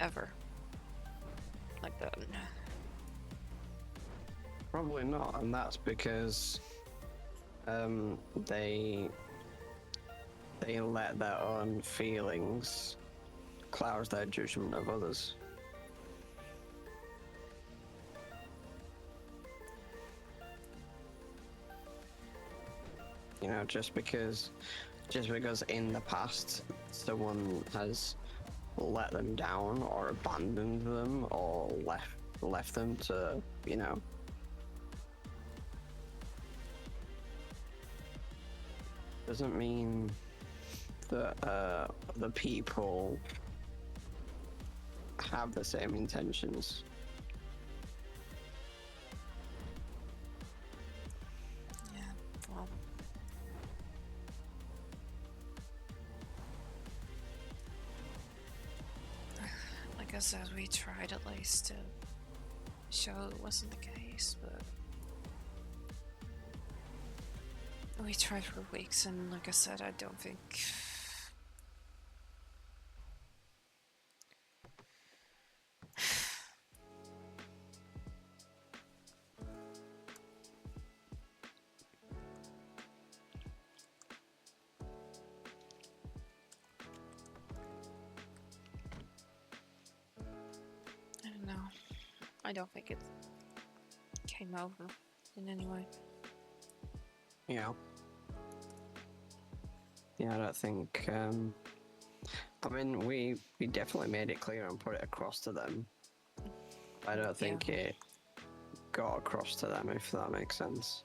ever. Like that. Probably not, and that's because they let their own feelings cloud their judgment of others. You know, just because in the past someone has let them down or abandoned them or left them to, you know, doesn't mean that the people have the same intentions. Yeah, well. Like I said, we tried at least to show it wasn't the case, but we tried for weeks, and like I said, I don't think. I don't know. I don't think it came over in any way. Yeah. Yeah, I don't think. I mean, we definitely made it clear and put it across to them. I don't think it got across to them, if that makes sense.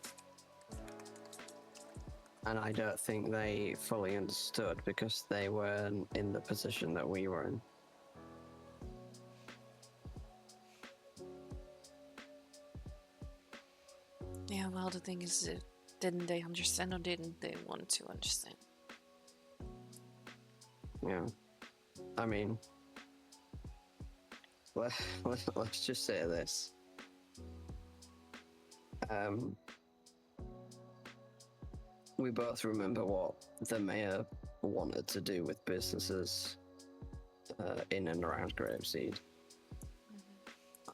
And I don't think they fully understood because they weren't in the position that we were in. Yeah, well, the thing is, didn't they understand or didn't they want to understand? Yeah. I mean, let's just say this. We both remember what the mayor wanted to do with businesses in and around Grapeseed.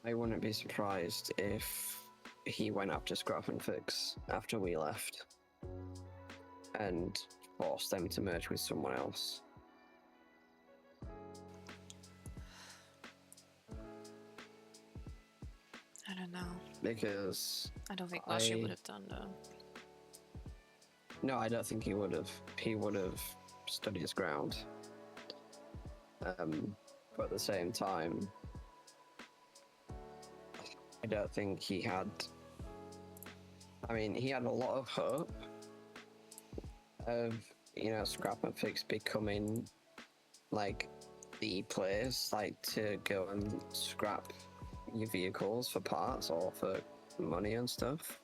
I wouldn't be surprised if he went after Scrap and Fix after we left and forced them to merge with someone else. I don't know. Because I don't think Washi would have done that. No, I don't think he would have. He would have stood his ground. But at the same time, I don't think he had. I mean, he had a lot of hope of, you know, Scrap and Fix becoming like the place, like to go and scrap your vehicles for parts or for money and stuff.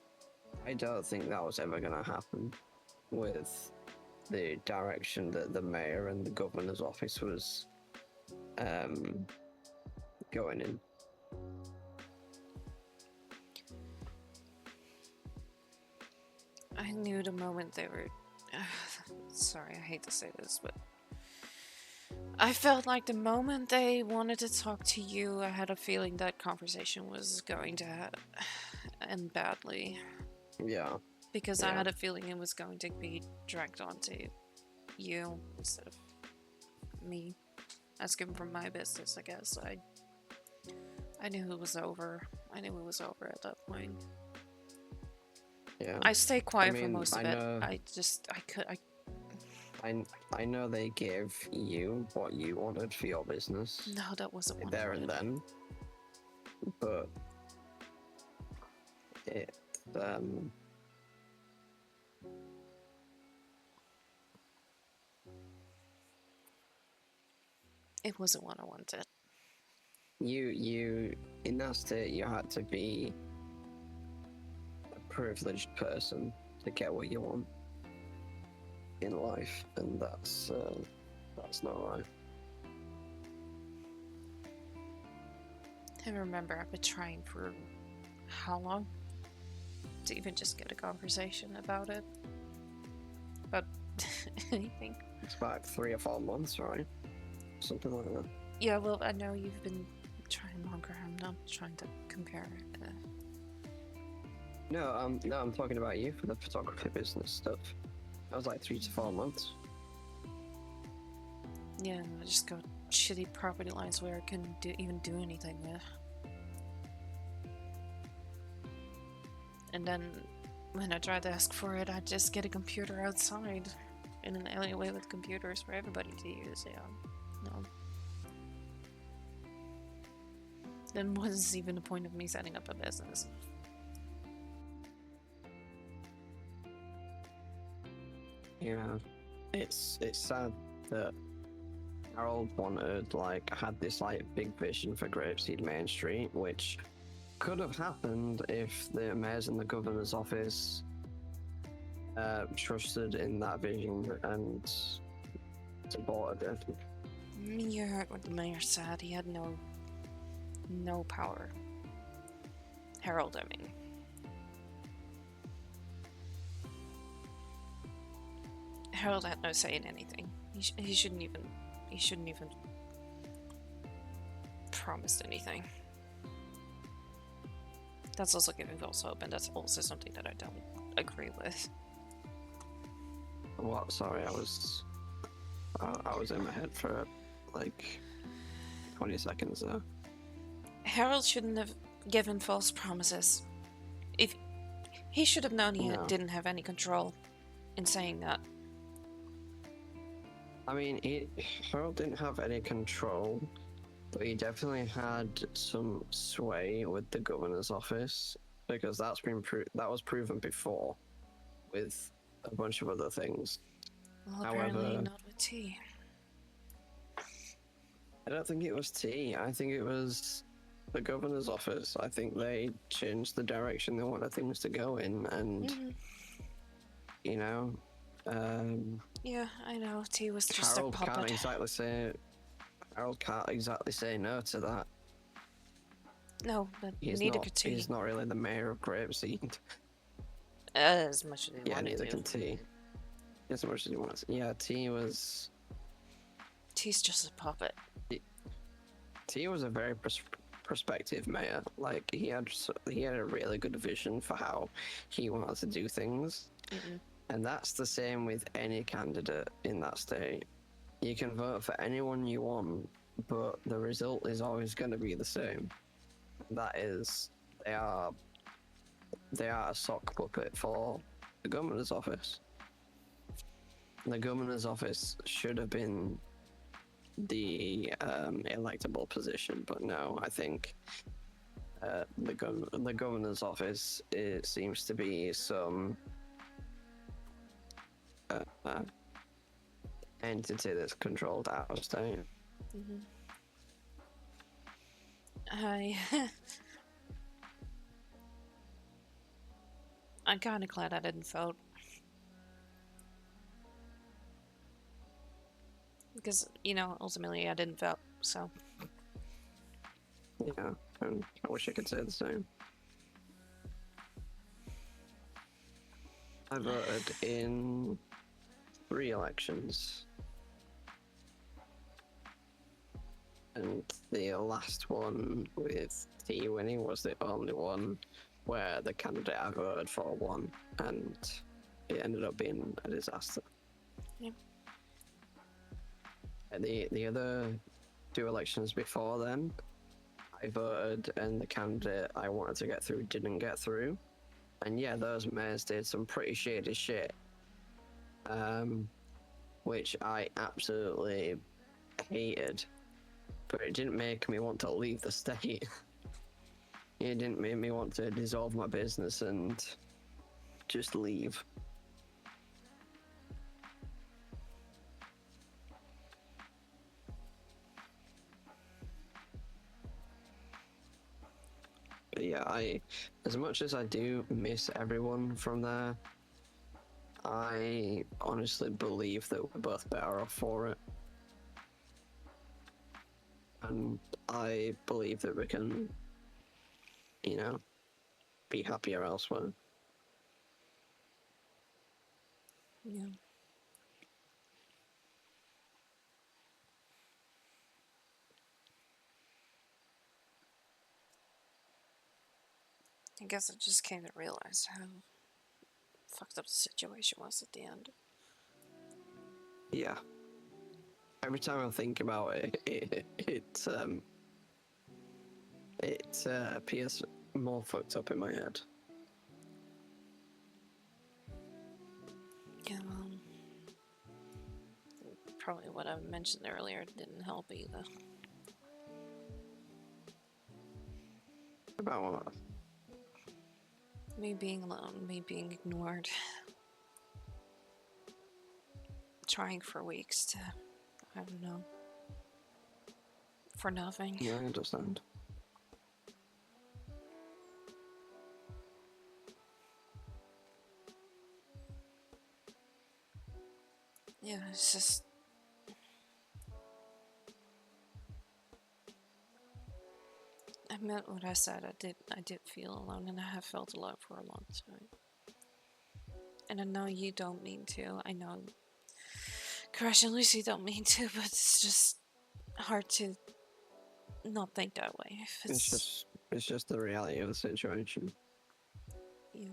I don't think that was ever going to happen with the direction that the mayor and the governor's office was going in. I knew the moment they were. Sorry, I hate to say this, but I felt like the moment they wanted to talk to you, I had a feeling that conversation was going to end badly. Yeah. Because I had a feeling it was going to be dragged onto you instead of me. Asking for my business, I guess. I knew it was over. I knew it was over at that point. Yeah. I stayed quiet for most of it. I know they gave you what you wanted for your business. No, that wasn't what there and then. But it it wasn't what I wanted. You in that state, you had to be a privileged person to get what you want in life, and that's not right. I remember I've been trying for how long to even just get a conversation about it, about anything. It's about 3 or 4 months, right? Something like that. Yeah, well, I know you've been trying longer. I'm not trying to compare. No, I'm talking about you for the photography business stuff. That was like 3 to 4 months. Yeah, and I just got shitty property lines where I couldn't even do anything with. And then when I tried to ask for it, I'd just get a computer outside in an alleyway with computers for everybody to use. Yeah, no. Then what's even the point of me setting up a business? Yeah, it's sad that Harold had this like big vision for Grapeseed Main Street, which could have happened if the mayor's and the governor's office trusted in that vision and supported it. You heard what the mayor said. He had no power. Harold, I mean. Harold had no say in anything. He shouldn't even promised anything. That's also giving false hope, and that's also something that I don't agree with. What? Sorry, I was in my head for like 20 seconds there. Harold shouldn't have given false promises. If he should have known he didn't have any control in saying that. I mean, Harold didn't have any control, but he definitely had some sway with the governor's office, because that was proven before with a bunch of other things. Well, apparently not with T. I don't think it was T. I think it was the governor's office. I think they changed the direction they wanted things to go in, and you know. Yeah, I know. T was just Harold a puppet. Harold can't exactly say no to that. No, but neither could T. He's not really the mayor of Grapeseed. As much as he wanted neither to. can T. As much as he wants. Yeah, T was... T's just a puppet. T was a very prospective mayor. Like, he had a really good vision for how he wanted to do things. And that's the same with any candidate in that state. You can vote for anyone you want, but the result is always going to be the same. That is, they are a sock puppet for the governor's office. The governor's office should have been the electable position, but no, I think the governor's office, it seems to be some entity that's controlled out of state. I'm kind of glad I didn't vote. Because, ultimately I didn't vote, so. Yeah, and I wish I could say the same. I voted in 3 elections. And the last one with T winning was the only one where the candidate I voted for won, and it ended up being a disaster. Yep. And the other 2 elections before then, I voted and the candidate I wanted to get through didn't get through. And yeah, those mayors did some pretty shady shit. Which I absolutely hated. But it didn't make me want to leave the state. It didn't make me want to dissolve my business and just leave. But yeah, as much as I do miss everyone from there, I honestly believe that we're both better off for it. And I believe that we can, be happier elsewhere. Yeah. I guess I just came to realize how fucked up the situation was at the end. Yeah. Every time I think about it, it appears more fucked up in my head. Yeah, well, probably what I mentioned earlier didn't help either. About what? Me being alone, me being ignored. Trying for weeks to, I don't know, for nothing. Yeah, I understand. Yeah, it's just... I meant what I said. I did feel alone, and I have felt alone for a long time. And I know you don't mean to. I know Crash and Lucy don't mean to, but it's just hard to not think that way. If It's just the reality of the situation. Yeah.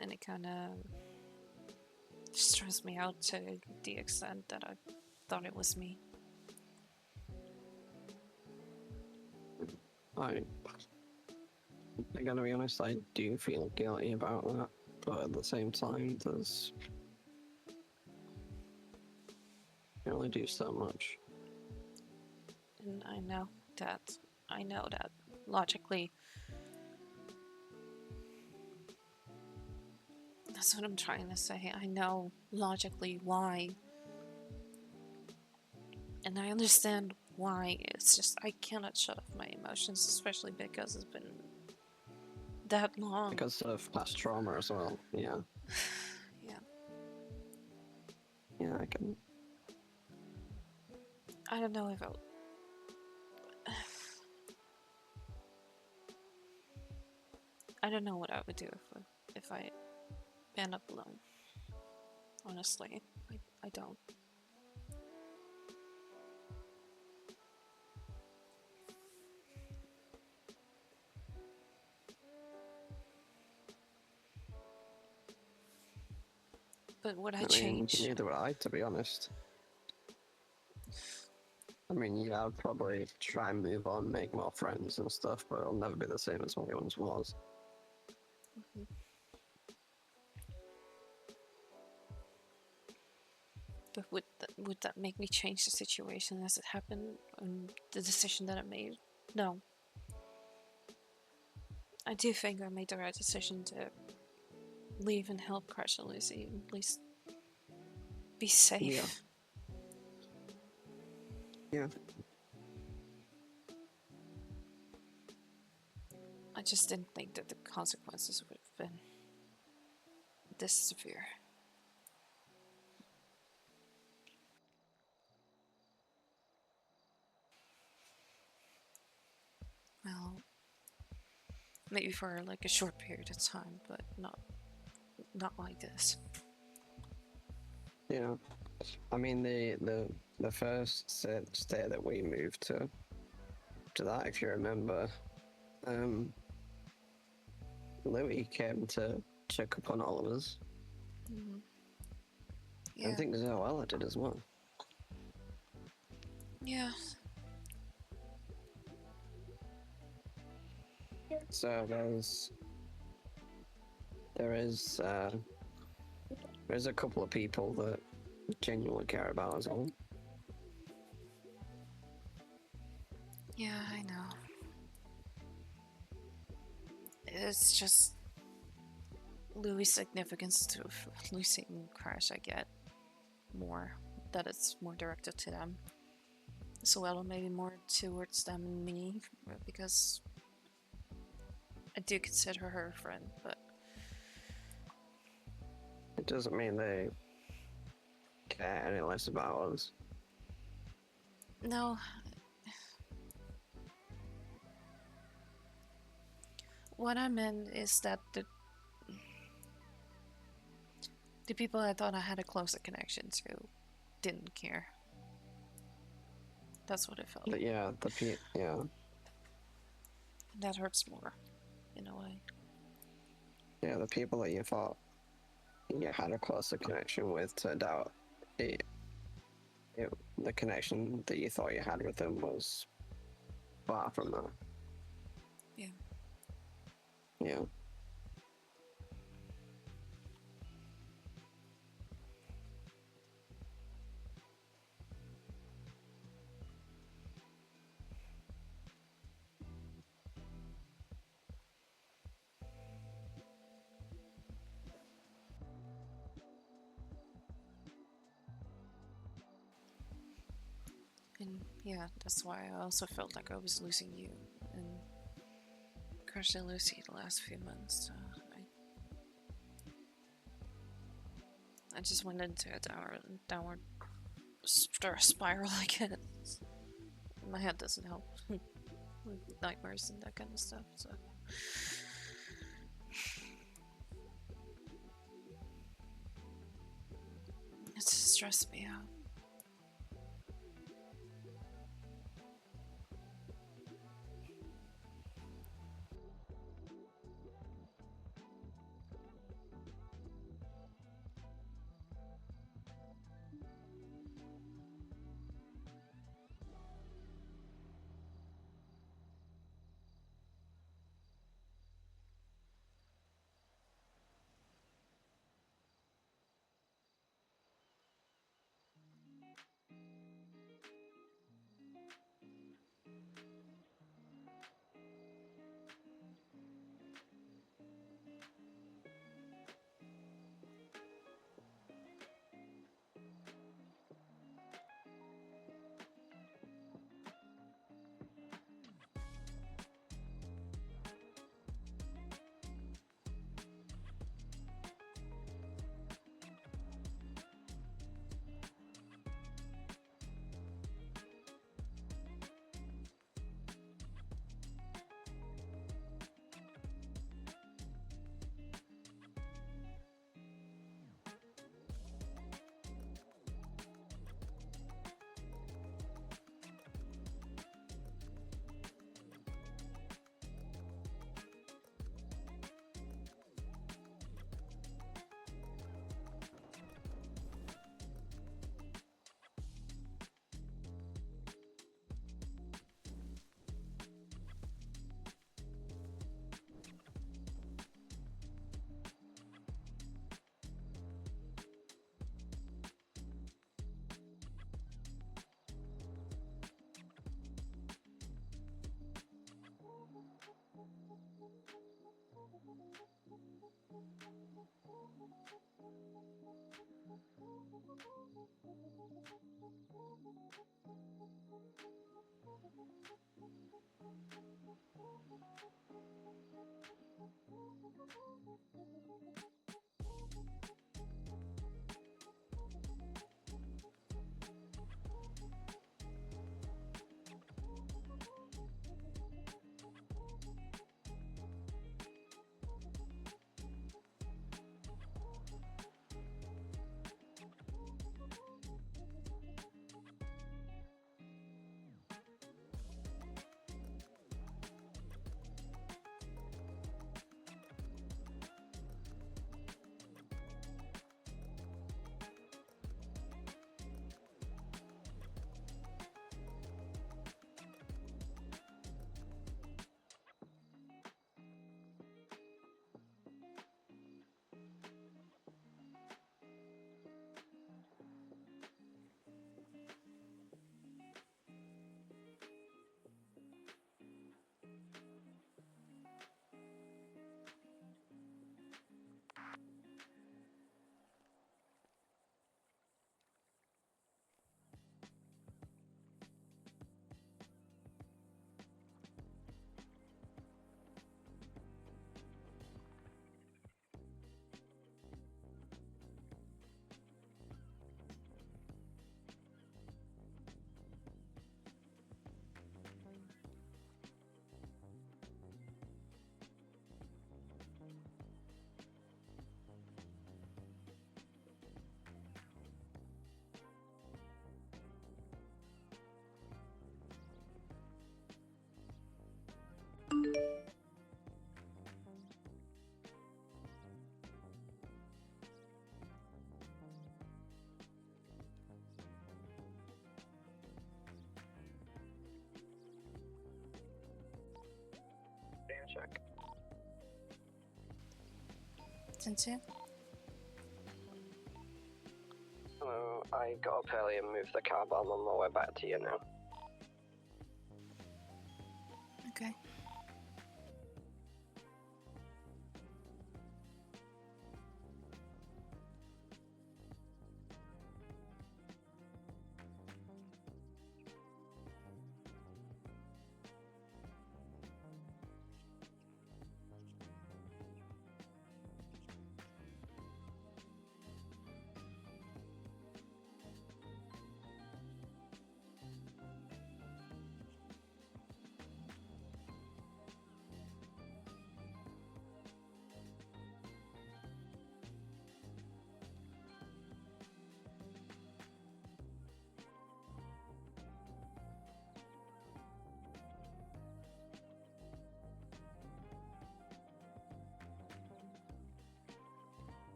And it kind of stressed me out to the extent that I thought it was me. I gotta be honest, I do feel guilty about that, but at the same time, there's you only do so much. And I know that logically. That's what I'm trying to say. I know logically why. And I understand why. It's just I cannot shut off my emotions, especially because it's been that long. Because of past trauma as well, yeah. Yeah. Yeah, I can. I don't know if I don't know what I would do if I end up alone. Honestly, I don't. But would I change? Neither would I, to be honest. I mean, yeah, I'd probably try and move on, make more friends and stuff, but it'll never be the same as what it once was. Mm-hmm. But would that make me change the situation as it happened and the decision that I made? No. I do think I made the right decision to leave and help Crash and Lucy, at least be safe. Yeah. I just didn't think that the consequences would have been this severe. Well, maybe for like a short period of time, but not like this. Yeah. I mean, the first state that we moved to that, if you remember, Louis came to check up on all of us. Mm-hmm. Yeah. I think Zoella did as well. Yeah. So there's a couple of people that genuinely care about us all. Yeah, I know. It's just Louis' significance to Lucy and Crash. I get more that it's more directed to them. So maybe more towards them and me, because I do consider her a friend, but it doesn't mean they care any less about us. No. What I meant is that the people I thought I had a closer connection to didn't care. That's what it felt But like. yeah, yeah. That hurts more, in a way. Yeah, the people that you thought you had a closer connection with turned out it, the connection that you thought you had with them was far from that. Yeah. Yeah. And yeah, that's why I also felt like I was losing you and Crush and Lucy the last few months. I just went into a downward spiral, I guess. My head doesn't help with nightmares and that kind of stuff, so. It's stressed me out. get into? Hello, I got up early and moved the car, but I'm on my way back to you now. Okay.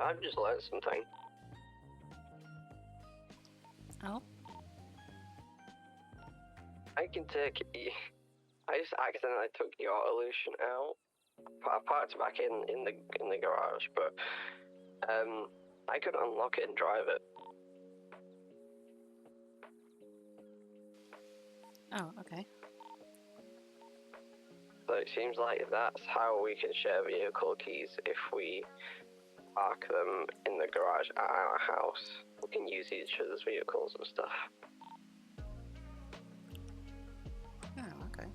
I've just learned something. Oh? I can take I just accidentally took your illusion out. I parked back in the garage, but I could unlock it and drive it. Oh, okay. So it seems like that's how we can share vehicle keys if we park them in the garage at our house. We can use each other's vehicles and stuff. Oh, okay.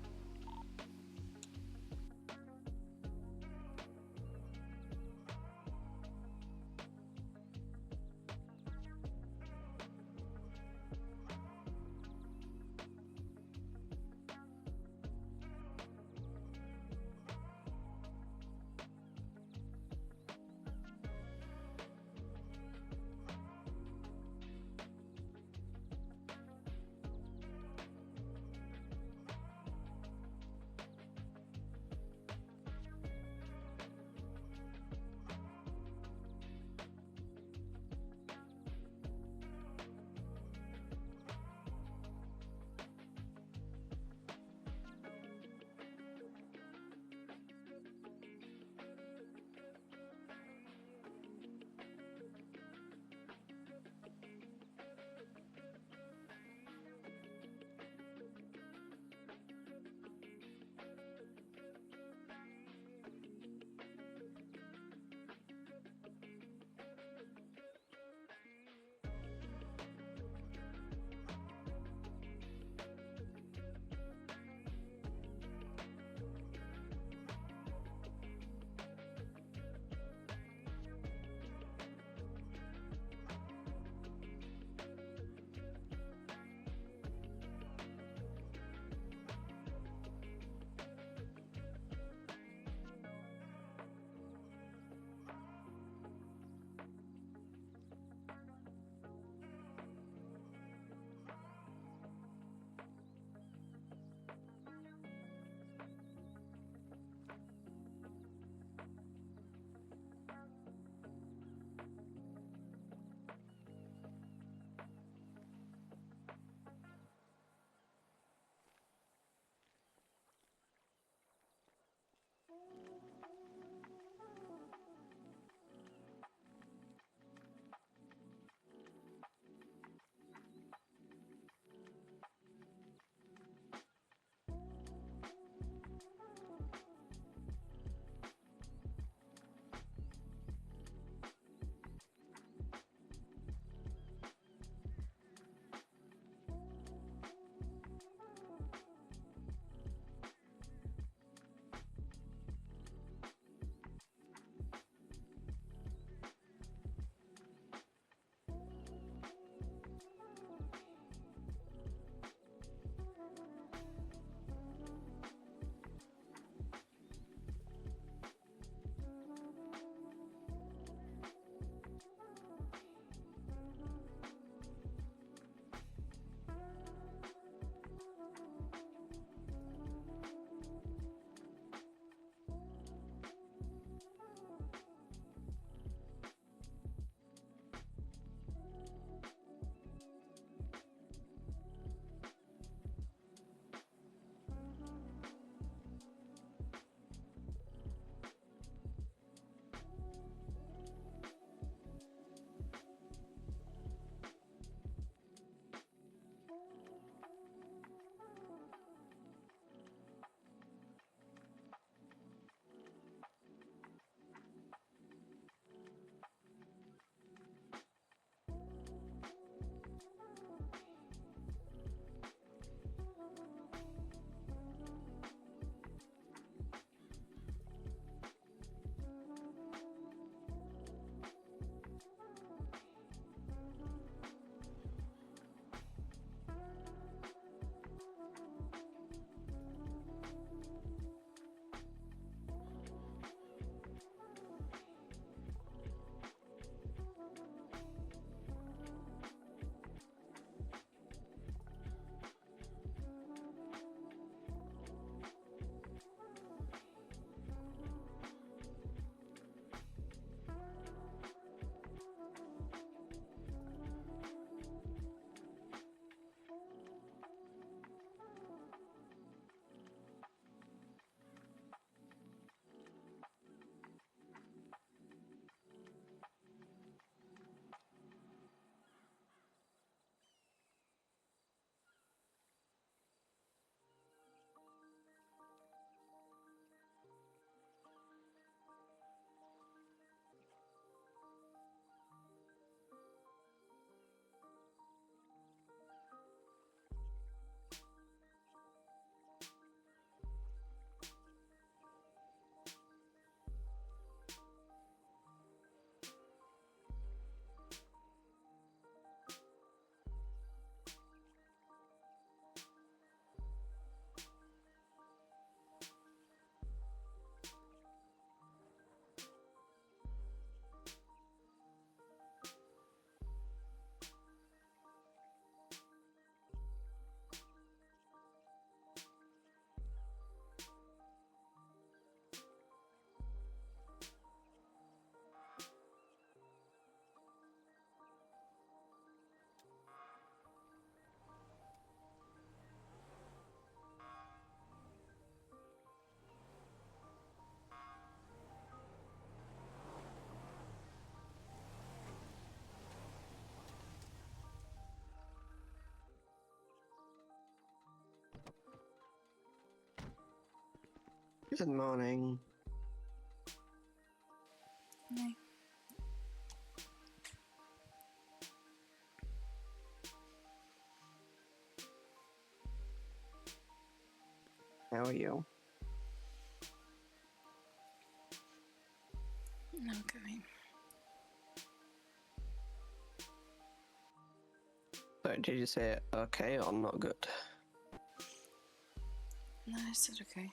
Good morning. Hey. How are you? Okay. So did you say okay or not good? No, I said okay.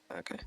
Okay.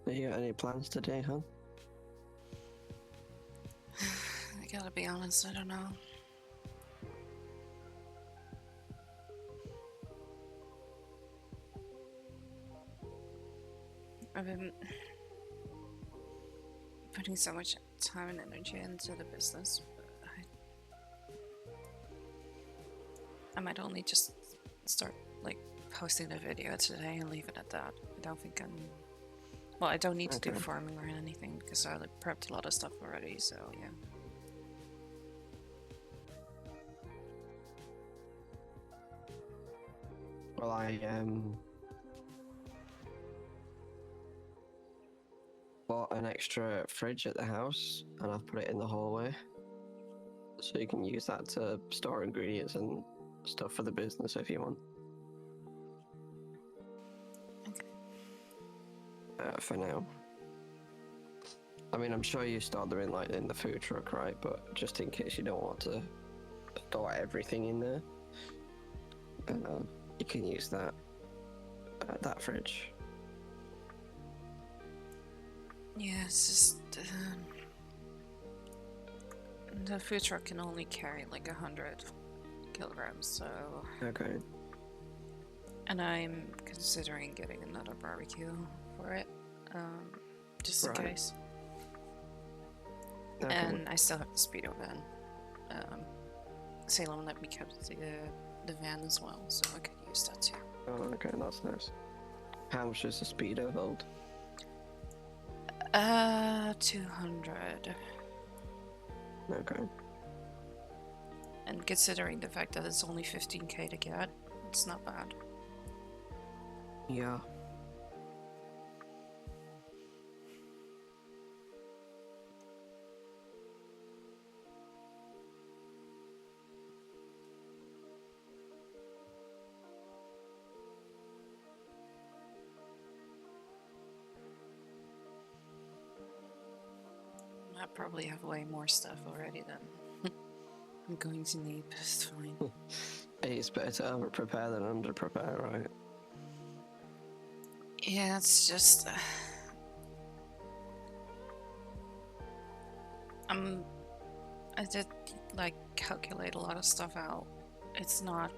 Do you got any plans today, huh? I gotta be honest, I don't know. I've been putting so much time and energy into the business, but I might only just start like posting the video today and leave it at that. I don't think I'm. Well, I don't need to do Okay. farming or anything because I like, prepped a lot of stuff already. So yeah. Well, I bought an extra fridge at the house and I've put it in the hallway, so you can use that to store ingredients and stuff for the business if you want. Okay. For now. I mean, I'm sure you stored them in the food truck, right? But just in case you don't want to store everything in there, you can use that fridge. Yeah, it's just the food truck can only carry like 100 kilograms, so. Okay. And I'm considering getting another barbecue for it, just in Right. case. Okay. And I still have the speedo van. Salem let me keep the van as well, so I could use that too. Oh, okay, that's nice. How much does the speedo hold? 200. Okay. And considering the fact that it's only 15k to get, it's not bad. Yeah. I probably have way more stuff already than I'm going to need, but it's fine. It's better to over prepare than under prepare, right? Yeah, it's just I did like calculate a lot of stuff out. It's not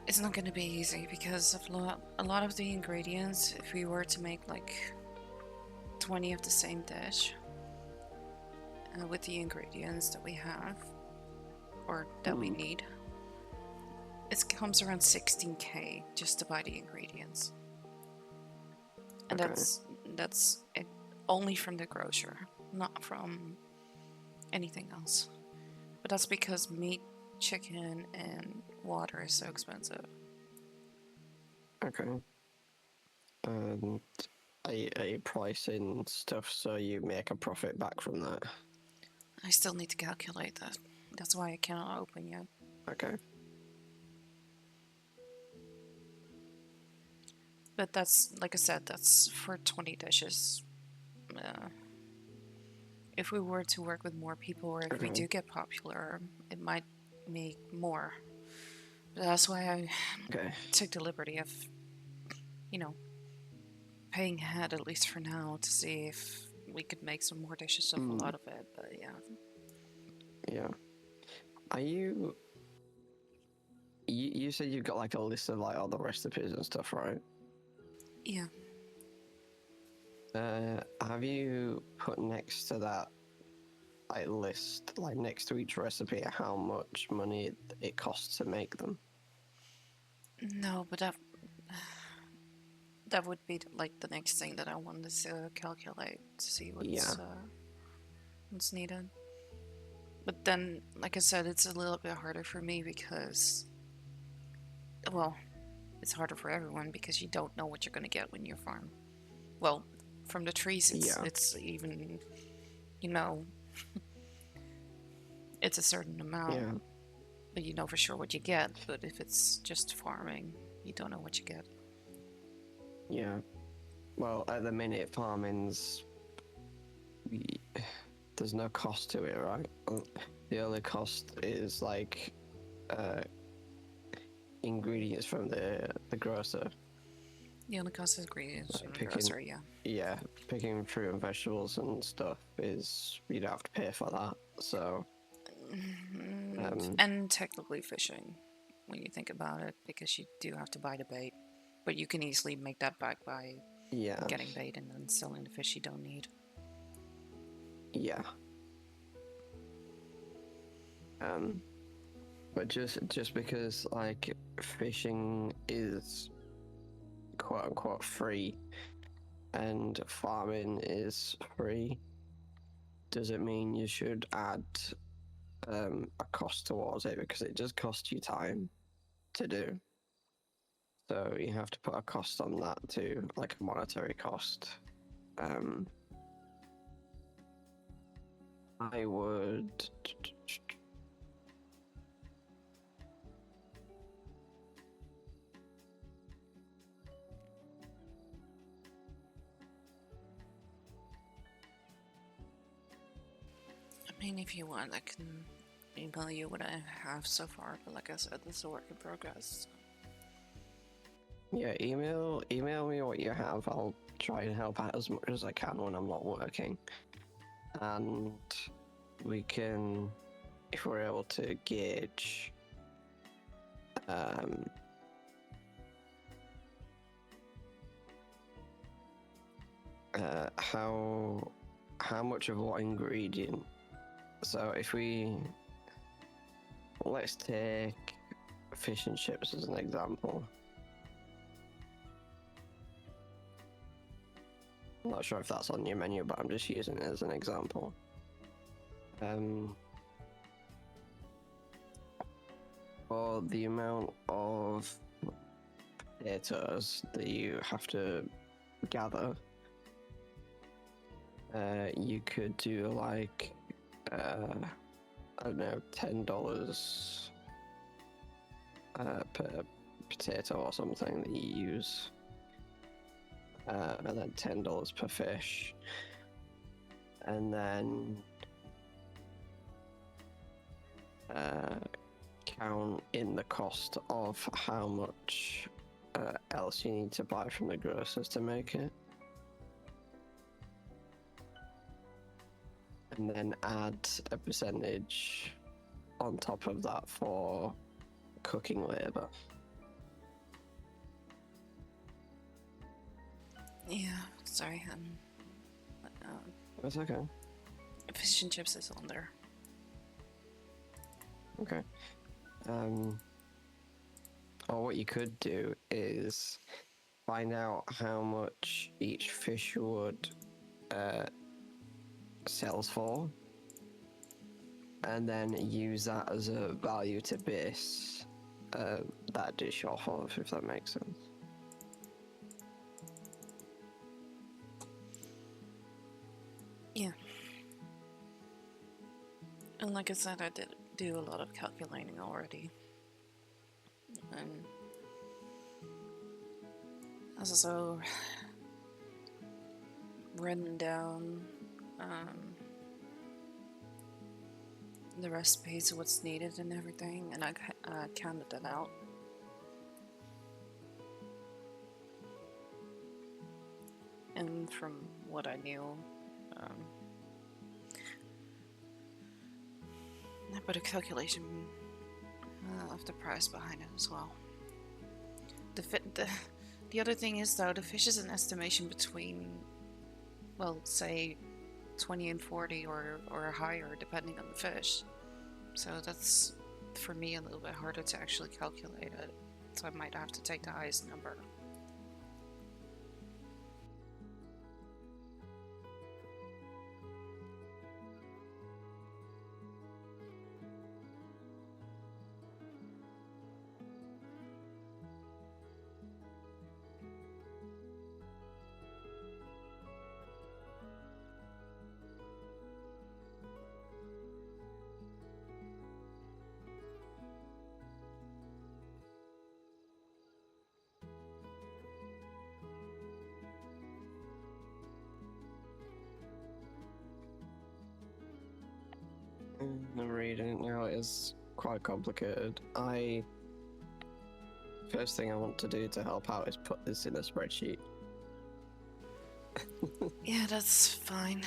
going to be easy because of a lot of the ingredients. If we were to make like 20 of the same dish with the ingredients that we have or that we need, it comes around 16k just to buy the ingredients, and Okay. that's it, only from the grocer, not from anything else. But that's because meat, chicken, and water is so expensive. Okay. And are you pricing stuff so you make a profit back from that? I still need to calculate that. That's why I cannot open yet. Okay. But that's, like I said, that's for 20 dishes. If we were to work with more people, or if we do get popular, it might make more. But that's why I took the liberty of, paying ahead, at least for now, to see if we could make some more dishes of a lot of it. But yeah. Yeah. Are you said you've got like a list of like all the recipes and stuff, right? Yeah. Have you put next to that like list, like next to each recipe, how much money it costs to make them? No, but that would be like the next thing that I wanted to calculate to see what's needed. But then, like I said, it's a little bit harder for me because, well, it's harder for everyone because you don't know what you're going to get when you farm. Well, from the trees, it's even, it's a certain amount. Yeah. But you know for sure what you get. But if it's just farming, you don't know what you get. Yeah. Well, at the minute, farming's there's no cost to it, right? The only cost is like ingredients from the grocer. The only cost is ingredients Like from the picking, grocery, yeah. Yeah, picking fruit and vegetables and stuff is you don't have to pay for that. So. And technically fishing, when you think about it, because you do have to buy the bait, but you can easily make that back by getting bait and then selling the fish you don't need. Yeah. But just because like fishing is quote unquote free and farming is free, does it mean you should add a cost towards it, because it does cost you time to do. So you have to put a cost on that too, like a monetary cost. I would. I mean, if you want, I can email you what I have so far, but like I said, this is a work in progress. Yeah, email me what you have. I'll try and help out as much as I can when I'm not working. And we can, if we're able to gauge how much of what ingredient. So if we, let's take fish and chips as an example. I'm not sure if that's on your menu, but I'm just using it as an example. For the amount of potatoes that you have to gather, you could do like I don't know, $10 per potato or something that you use, and then $10 per fish, and then count in the cost of how much else you need to buy from the grocers to make it. And then add a percentage on top of that for cooking labor. Yeah, sorry. That's okay. Fish and chips is on there. Okay. Or what you could do is find out how much each fish would sells for, and then use that as a value to base that dish off of, if that makes sense. Yeah. And like I said, I did do a lot of calculating already. And I was also written down the recipes, what's needed and everything, and I counted that out. And from what I knew, I put a calculation of the price behind it as well. The other thing is, though, the fish is an estimation between, well, say 20 and 40 or higher, depending on the fish. So that's, for me, a little bit harder to actually calculate it. So I might have to take the highest number. I'm reading now. It is quite complicated. First thing I want to do to help out is put this in a spreadsheet. Yeah, that's fine.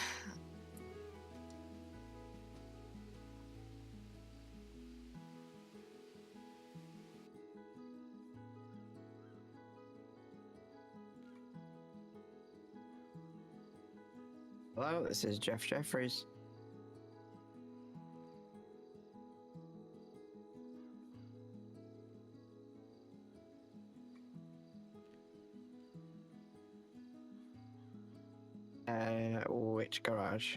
Hello, this is Jeff Jeffries. Which garage?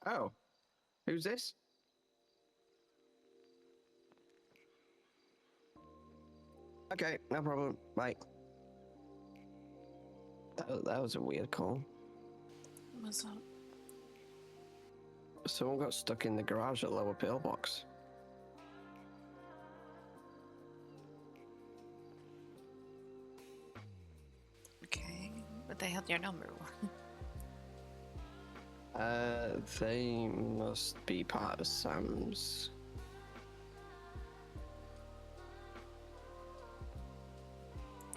Oh, who's this? Okay, no problem. Bye. That was a weird call. What's up? Someone got stuck in the garage at Lower Pillbox. Okay, but they had your number. They must be part of Sam's.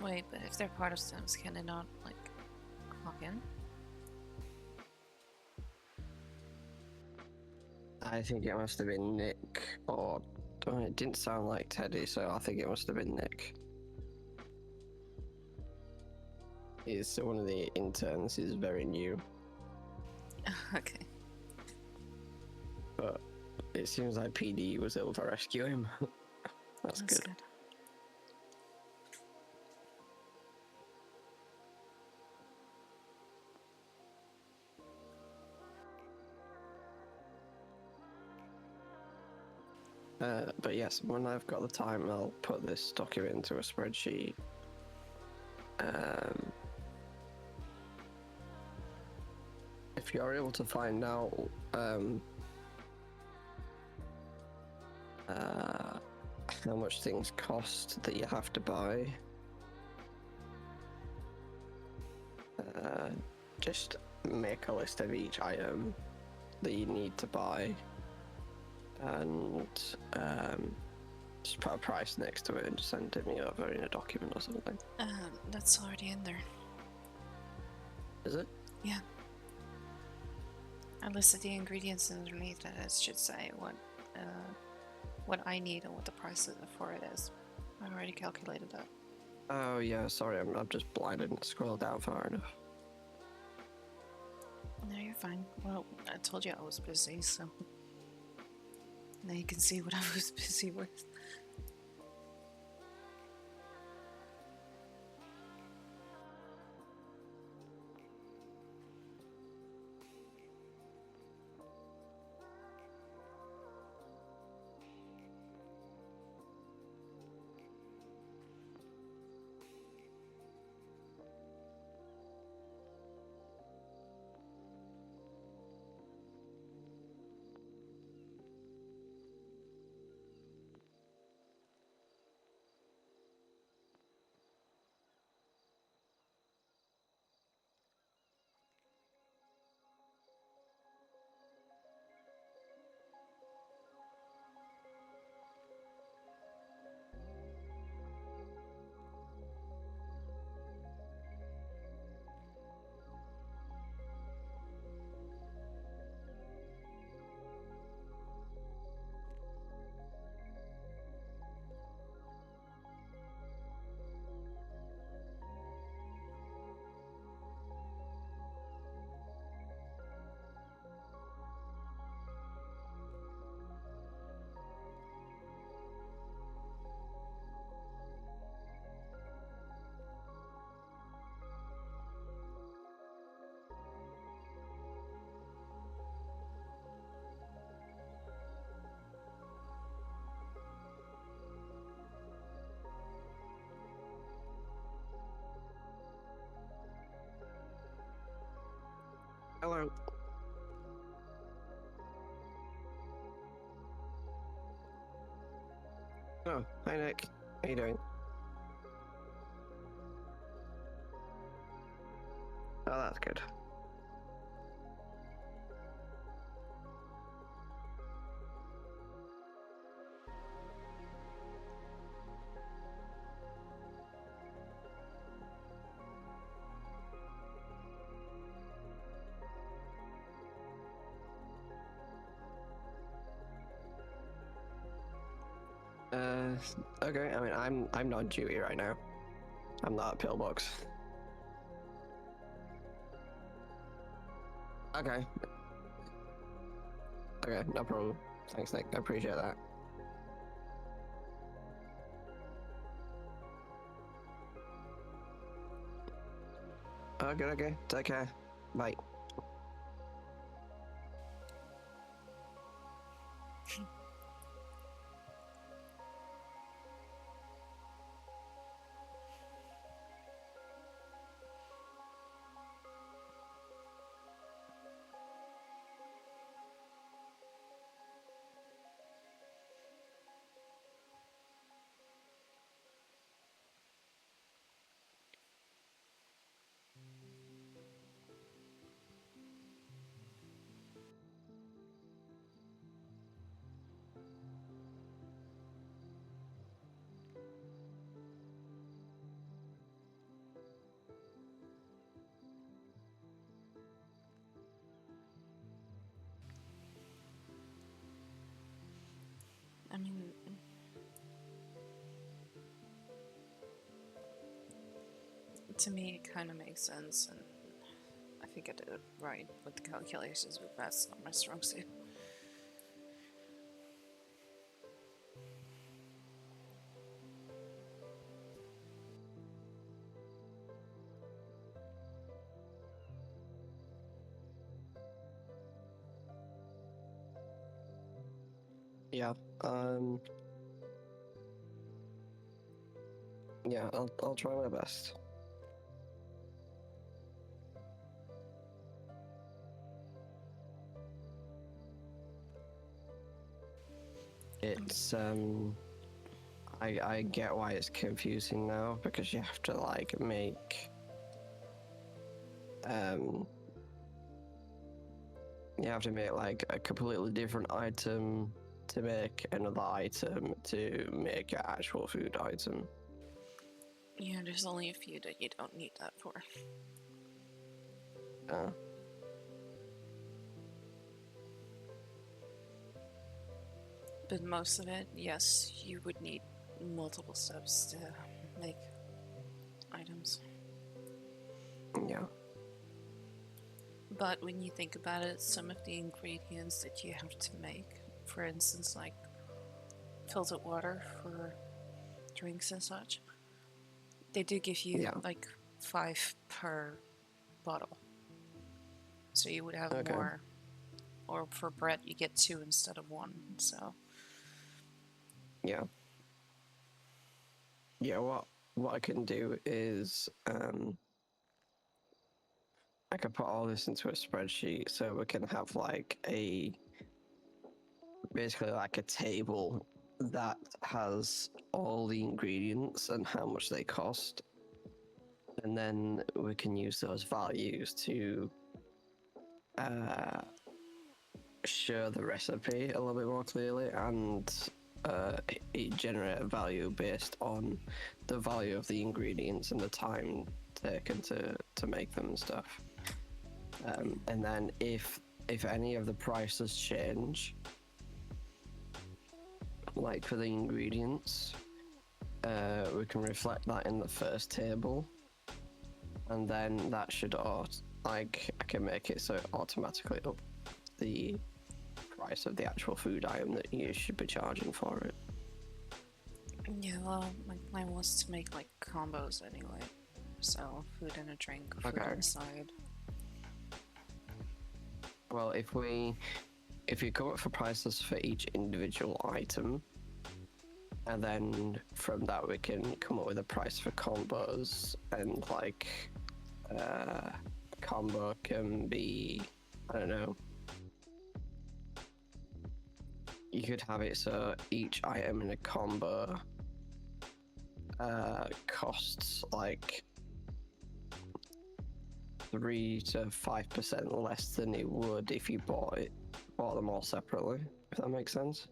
Wait, but if they're part of Sims, can they not, like, clock in? I think it must have been Nick, or oh, it didn't sound like Teddy, so I think it must have been Nick. He's one of the interns. He's very new, Okay. but it seems like PD was able to rescue him. That's good. But yes, when I've got the time, I'll put this document into a spreadsheet. If you're able to find out how much things cost that you have to buy, just make a list of each item that you need to buy, and just put a price next to it and just send it me over in a document or something. That's already in there. Is it? Yeah. I listed the ingredients underneath, and it should say what I need and what the price for it is. I already calculated that. Oh yeah, sorry, I'm just blind. I didn't scroll down far enough. No, you're fine. Well, I told you I was busy, so now you can see what I was busy with. Hello. Oh, hi Nick. How you doing? Oh, that's good. Okay. I mean, I'm not on duty right now. I'm not at pillbox. Okay. Okay, no problem. Thanks, Nick. I appreciate that. Okay, okay. Take care. Bye. To me, it kind of makes sense, and I think I did it right with the calculations, but that's not my strong suit. Yeah. Yeah, I'll try my best. It's I get why it's confusing now, because you have to like make you have to make like a completely different item to make another item to make an actual food item. Yeah, there's only a few that you don't need that for. Uh, But most of it, yes, you would need multiple steps to make items. yeah. But when you think about it, some of the ingredients that you have to make, for instance, like filtered water for drinks and such, they do give you like 5 per bottle. So you would have more. Or for bread, you get 2 instead of 1. So Yeah. Yeah, what I can do is I can put all this into a spreadsheet so we can have like basically like a table that has all the ingredients and how much they cost. And then we can use those values to show the recipe a little bit more clearly, and it generate a value based on the value of the ingredients and the time taken to make them and stuff. And then if any of the prices change, like for the ingredients, we can reflect that in the first table, and then that should I can make it so it automatically up the price of the actual food item that you should be charging for it. yeah, well, my plan was to make like combos anyway. So food and a drink, food on the side. Well, if you come up for prices for each individual item, and then from that we can come up with a price for combos, and like combo can be, I don't know, you could have it so each item in a combo costs like 3 to 5% less than it would if you bought them all separately, if that makes sense.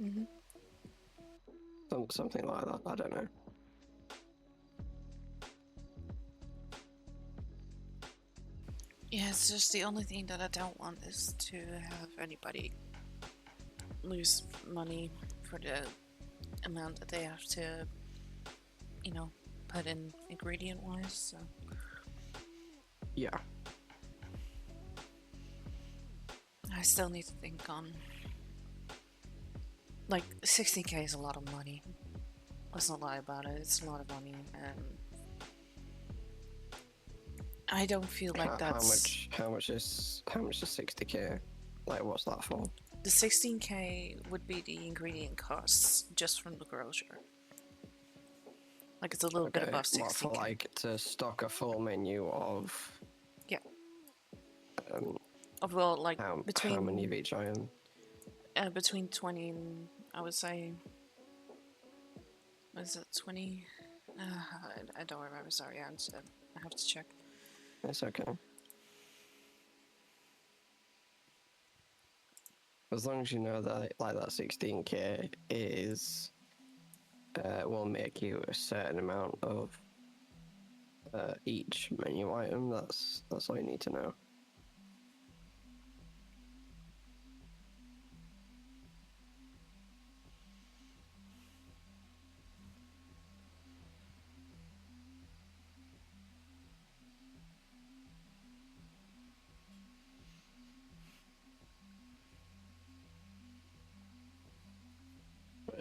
Mm-hmm. Something like that, I don't know. Yeah, it's just the only thing that I don't want is to have anybody lose money for the amount that they have to, put in ingredient wise. So Yeah. I still need to think on, like, 16k is a lot of money. Let's not lie about it. It's a lot of money, and I don't feel like that's how much is 60k? Like, what's that for? the 16k would be the ingredient costs just from the grocer. Like, it's a little bit above 60k. What, for like to stock a full menu of? Yeah. Well, like between how many of each item? Between 20 and I would say, was it 20? I don't remember. Sorry, I have to check. It's okay. As long as you know that like that 16k is will make you a certain amount of each menu item. That's all you need to know.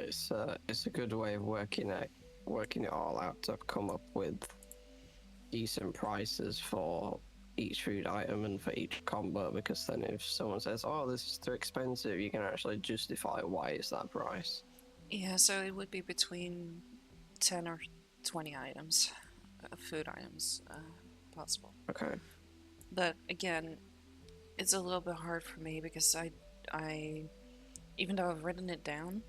it's a good way of working it all out to come up with decent prices for each food item and for each combo, because then if someone says, oh, this is too expensive, you can actually justify why it's that price. Yeah, so it would be between 10 or 20 items, food items, possible. Okay. But again, it's a little bit hard for me because I, even though I've written it down,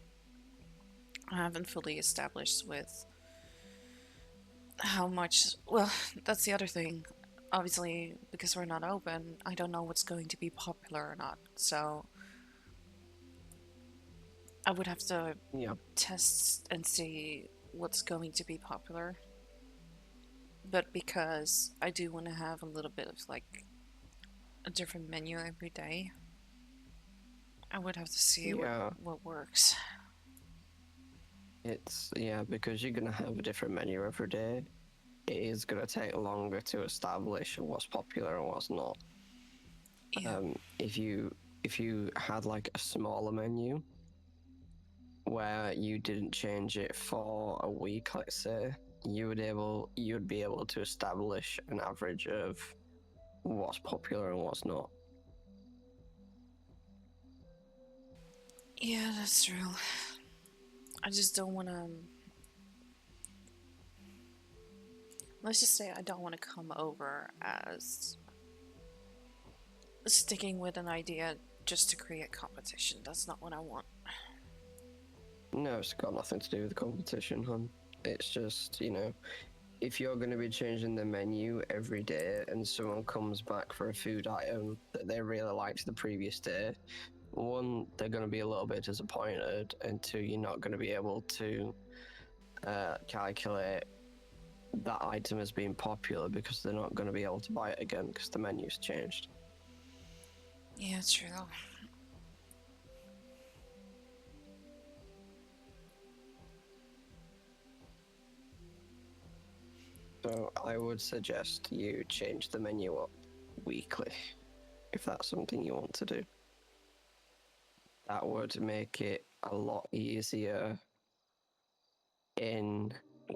I haven't fully established with how much. Well, that's the other thing. Obviously, because we're not open, I don't know what's going to be popular or not. So I would have to test and see what's going to be popular. But because I do want to have a little bit of like a different menu every day, I would have to see what works. It's because you're gonna have a different menu every day. It is gonna take longer to establish what's popular and what's not. Yeah. If you had like a smaller menu where you didn't change it for a week, let's say, you'd be able to establish an average of what's popular and what's not. Yeah, that's true. I just don't want to. Let's just say I don't want to come over as sticking with an idea just to create competition. That's not what I want. No, it's got nothing to do with competition, hon. It's just, if you're going to be changing the menu every day and someone comes back for a food item that they really liked the previous day, one, they're going to be a little bit disappointed, and two, you're not going to be able to calculate that item as being popular because they're not going to be able to buy it again because the menu's changed. Yeah, true. So I would suggest you change the menu up weekly, if that's something you want to do. That would make it a lot easier in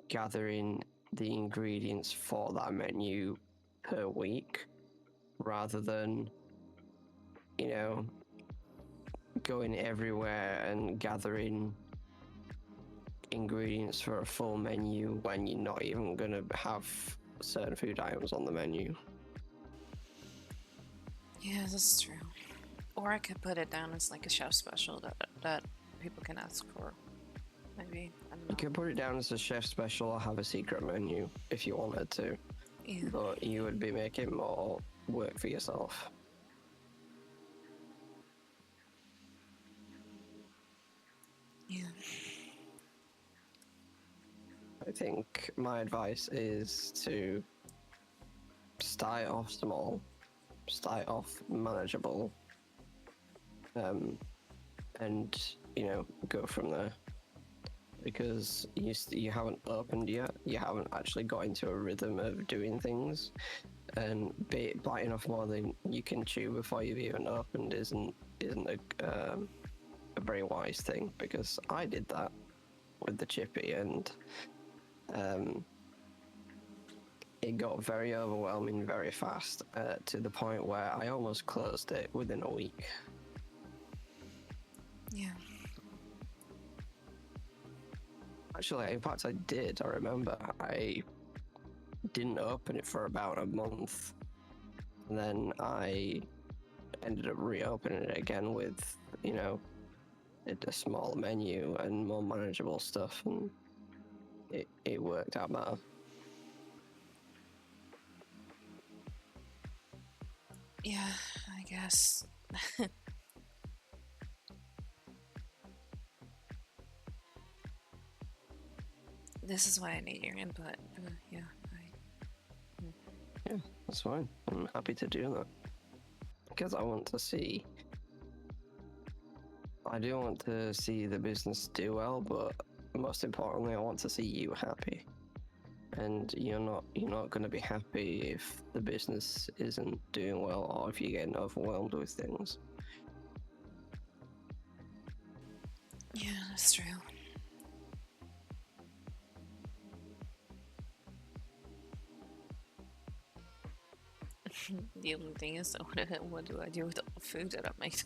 gathering the ingredients for that menu per week, rather than, going everywhere and gathering ingredients for a full menu when you're not even going to have certain food items on the menu. Yeah, that's true. Or I could put it down as like a chef special that people can ask for. Maybe, I don't know. You could put it down as a chef special or have a secret menu if you wanted to. Yeah. But you would be making more work for yourself. Yeah. I think my advice is to start off small, start off manageable, and go from there. Because you haven't opened yet, you haven't actually got into a rhythm of doing things, and biting off more than you can chew before you've even opened isn't a very wise thing, because I did that with the chippy, and it got very overwhelming very fast, to the point where I almost closed it within a week. Yeah. Actually, in fact, I did. I remember I didn't open it for about a month. And then I ended up reopening it again with, a small menu and more manageable stuff, and it worked out better. Yeah, I guess. This is why I need your input. Yeah. Yeah, that's fine. I'm happy to do that. Because I do want to see the business do well, but most importantly, I want to see you happy. And you're not going to be happy if the business isn't doing well, or if you're getting overwhelmed with things. Yeah, that's true. The only thing is, though, what do I do with all the food that I've made?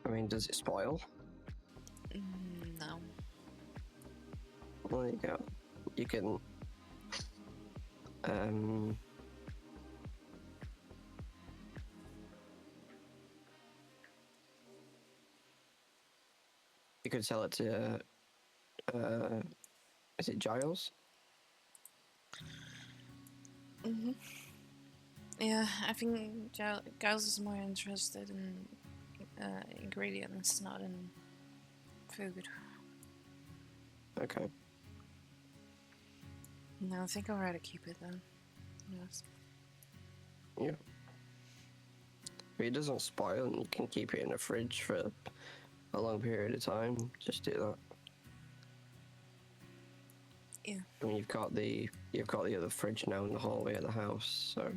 I mean, does it spoil? No. Well, there you go. You can. You could sell it to. Is it Giles? Yeah, I think Giles is more interested in ingredients, not in food. Okay. No, I think I'll rather keep it then. Yes. Yeah. If it doesn't spoil and you can keep it in the fridge for a long period of time, just do that. Yeah. I mean, you've got the other fridge now in the hallway of the house, so.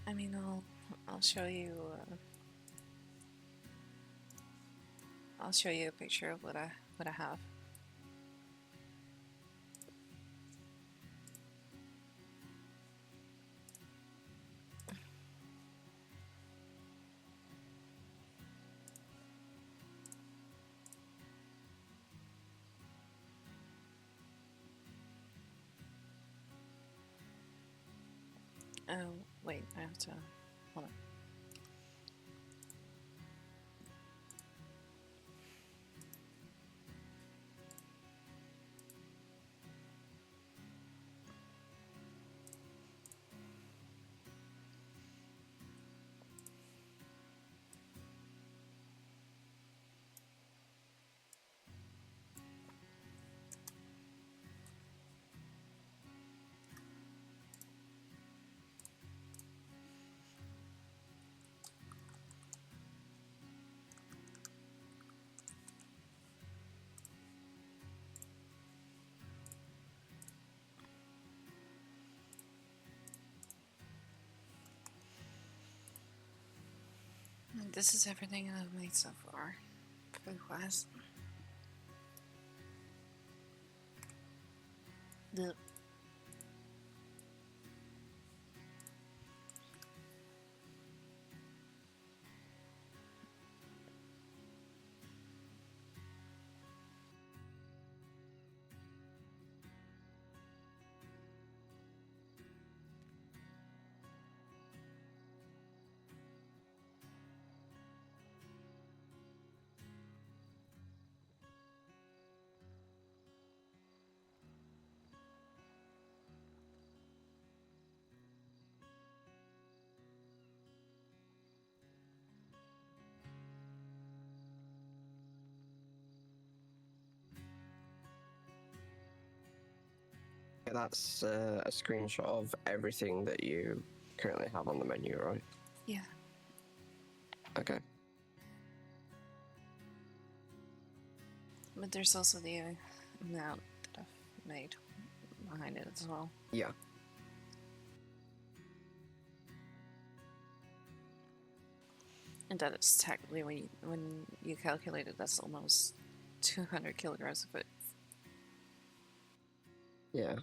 I mean, I'll show you. I'll show you a picture of what I have. Oh, wait, I have to. Hold on. This is everything I've made so far, food-wise. The Yeah, that's a screenshot of everything that you currently have on the menu, right? yeah. Okay. But there's also the amount that I've made behind it as well. Yeah. And that is technically when you calculate it, that's almost 200 kilograms of food. Yeah.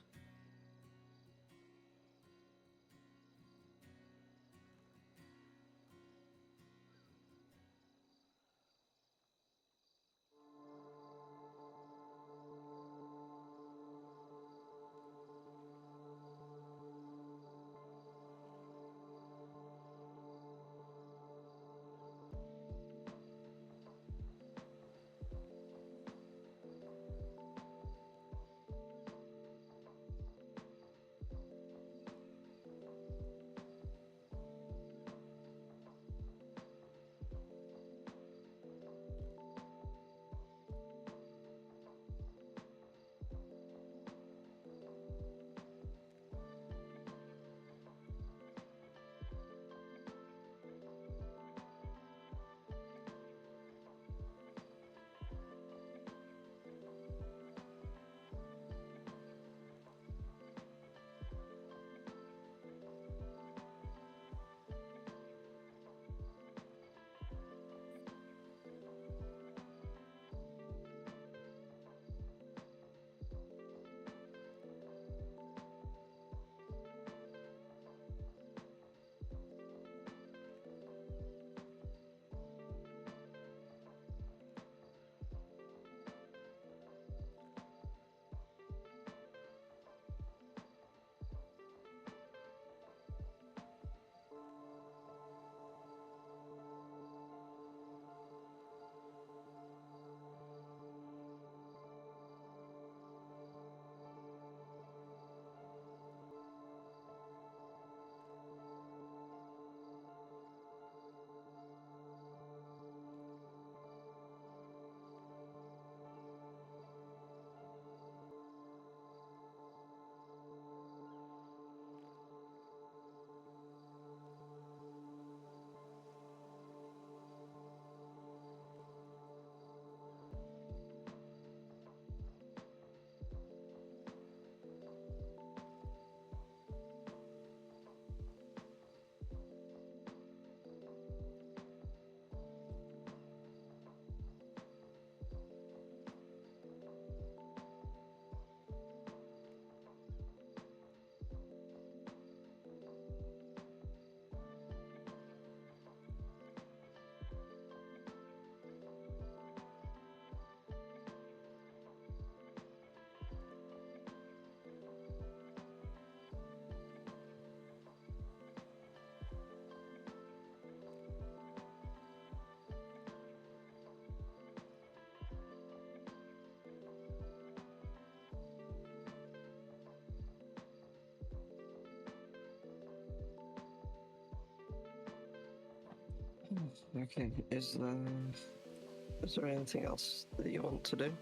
Okay, is there anything else that you want to do?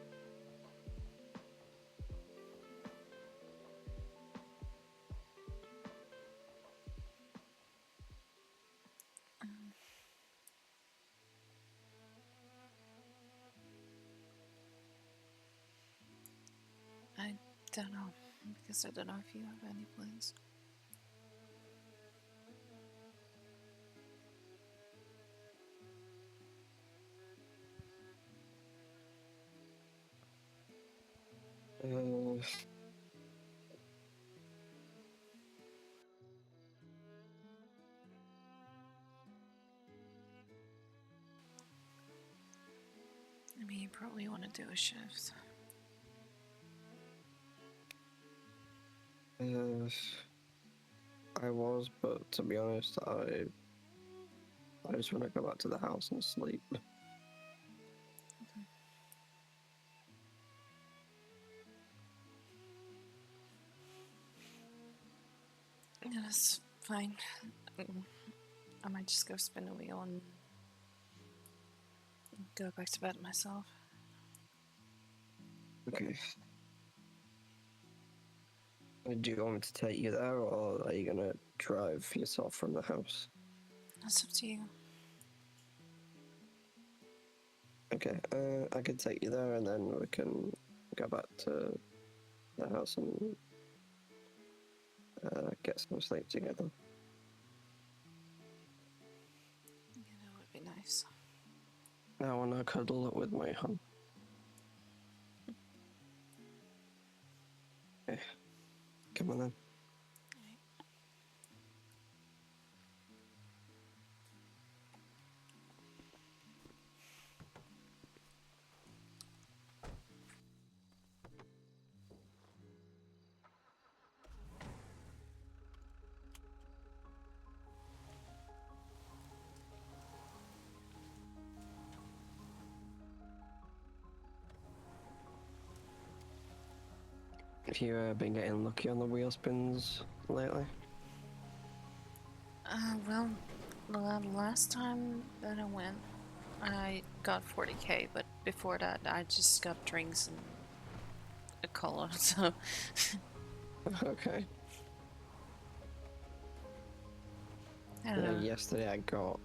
I don't know, because I don't know if you have any plans. Uh, I mean, you probably want to do a shift. I was, but to be honest, I just want to go back to the house and sleep. Yeah, that's fine. I might just go spin a wheel and go back to bed myself. Okay. Do you want me to take you there, or are you gonna drive yourself from the house? That's up to you. Okay, I can take you there, and then we can go back to the house and get some sleep together. Yeah, that would be nice. I want to cuddle up with my hon. Okay, come on then. Have you been getting lucky on the wheel spins lately? Well, the last time that I went, I got 40k, but before that, I just got drinks and a cola, so. Okay. I don't know. Yesterday I got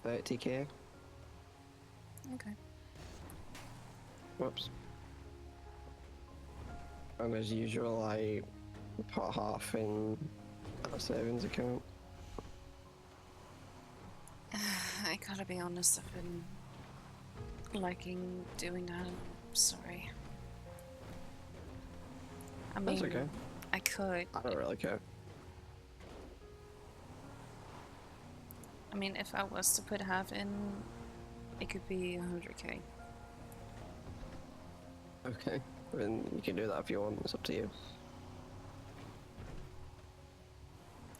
30k. Okay. Whoops. And as usual, I put half in our savings account. I gotta be honest, I've been liking doing that. I'm sorry. I mean, That's okay. I could. I don't really care. I mean, if I was to put half in, it could be 100k. Okay. Then you can do that if you want. It's up to you.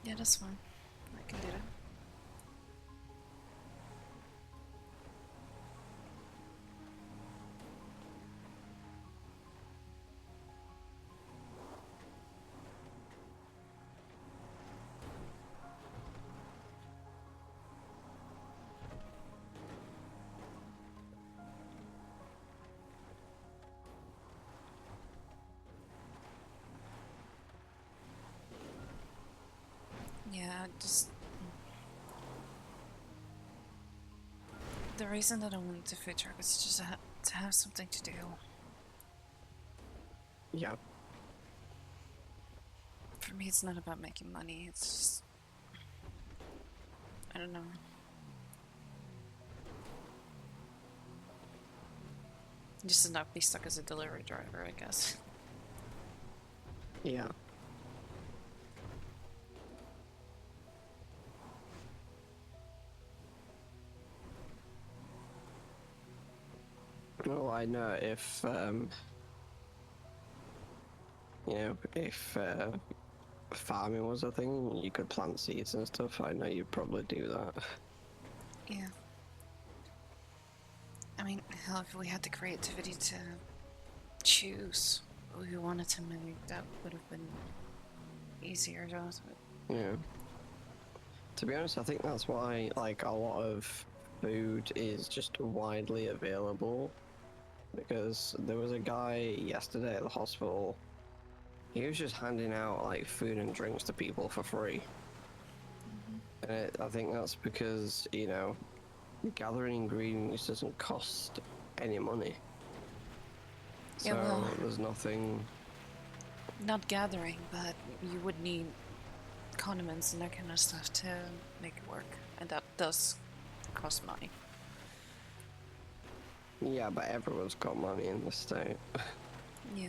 Yeah, that's fine. I can do that. Yeah, just the reason that I wanted to food truck is just to have something to do. Yeah. For me, it's not about making money. It's just, I don't know. Just to not be stuck as a delivery driver, I guess. Yeah. Well, I know if you know, if farming was a thing, you could plant seeds and stuff. I know you'd probably do that. Yeah. I mean, hell, if we had the creativity to choose what we wanted to make, that would have been easier to us. Yeah. To be honest, I think that's why like a lot of food is just widely available. Because there was a guy yesterday at the hospital. He was just handing out like food and drinks to people for free. And I think that's because, you know, gathering ingredients doesn't cost any money. Yeah, So well, there's nothing. not gathering, but you would need condiments and that kind of stuff to make it work, and that does cost money. Yeah, but everyone's got money in the state. Yeah.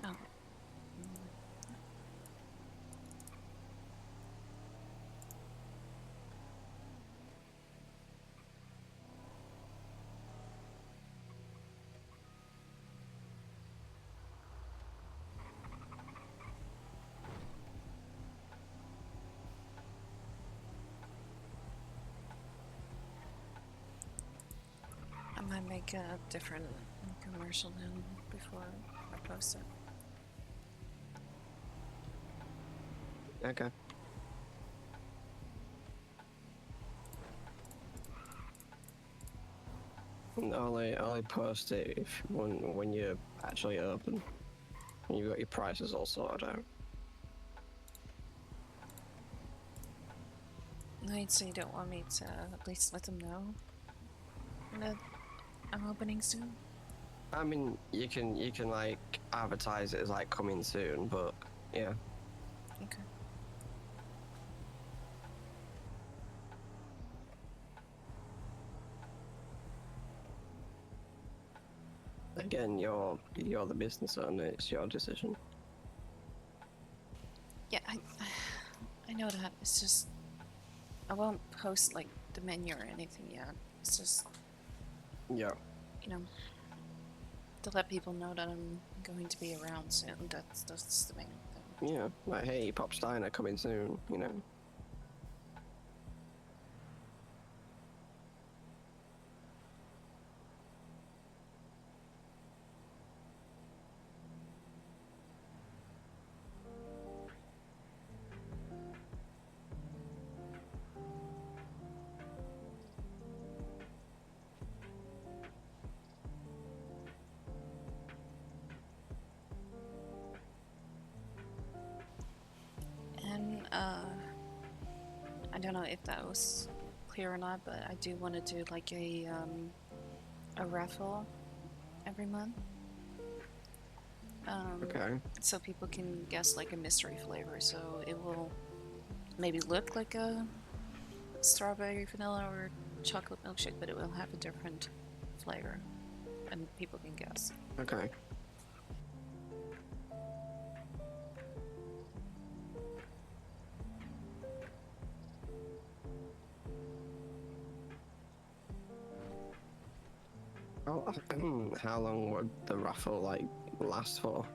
Oh. I might make a different commercial then before I post it. Okay. I'll post it if when you're actually open. And you've got your prices all sorted out. Right, so you don't want me to at least let them know that I'm opening soon? I mean, you can like advertise it as like coming soon, but yeah. Okay. Again, you're the business owner. It's your decision. Yeah, I know that. It's just I won't post like the menu or anything yet. It's just, Yeah. you know, to let people know that I'm going to be around soon. That's the main thing. Yeah. Like, hey, Pop Steiner coming soon. You know. And I don't know if that was clear or not, but I do want to do like a raffle every month. Okay. So people can guess like a mystery flavor. So it will maybe look like a strawberry, vanilla, or chocolate milkshake, but it will have a different flavor, and people can guess. Okay. Oh, how long would the raffle like last for?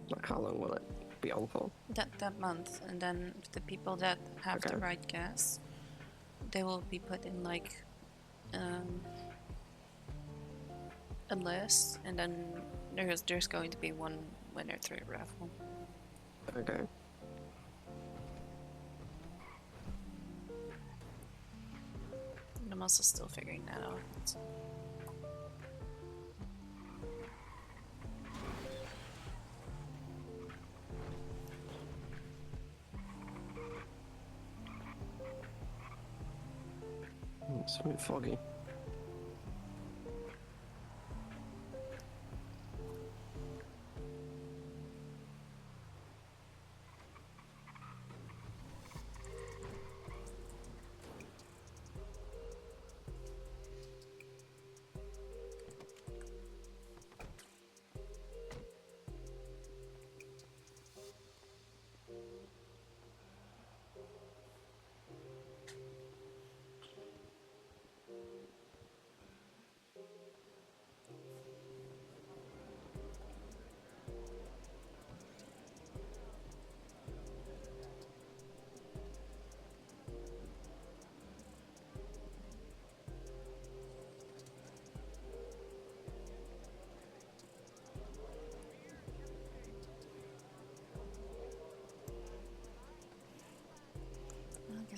Like, how long will it be on for? That month, and then the people that have the Okay. right guess, they will be put in like a list, and then there's going to be one winner through a raffle. Okay. And I'm also still figuring that out. So. It's a bit foggy.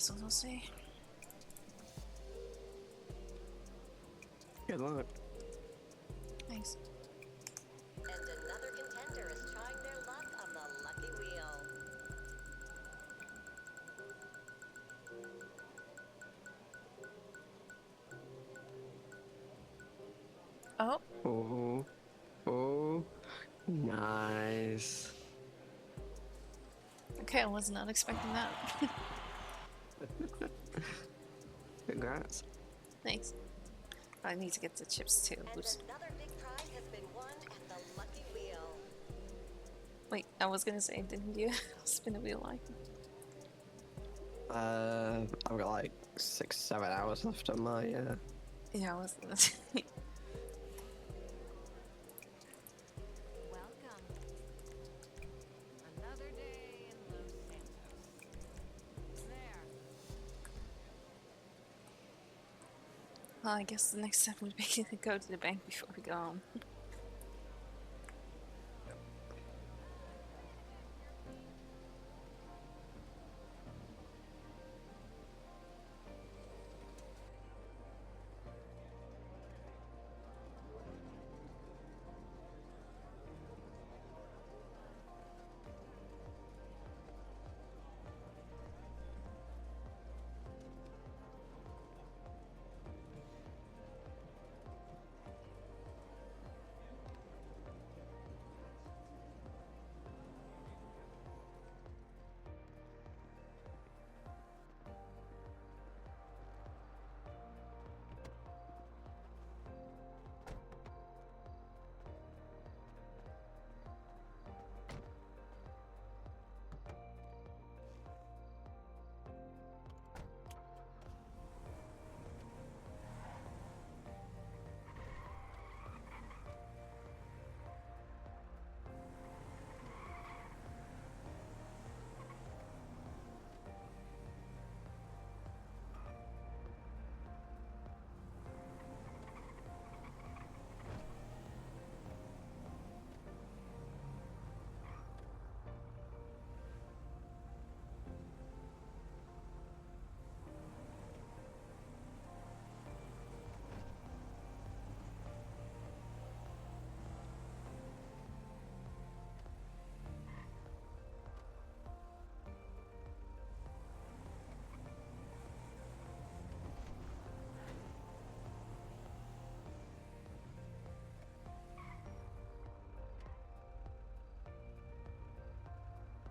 so we'll see. Good luck. Thanks. And another contender is trying their luck on the lucky wheel. Oh, Oh, oh, nice. okay, I was not expecting that. Congrats. Thanks. I need to get the chips too. And Oops. another big prize has been won at the lucky wheel. Wait, I was gonna say, didn't you spin a wheel like? I've got like 6-7 hours left on my Yeah, I was gonna say. Welcome. Another day in Los Santos. There. Well, I guess the next step would be to go to the bank before we go home.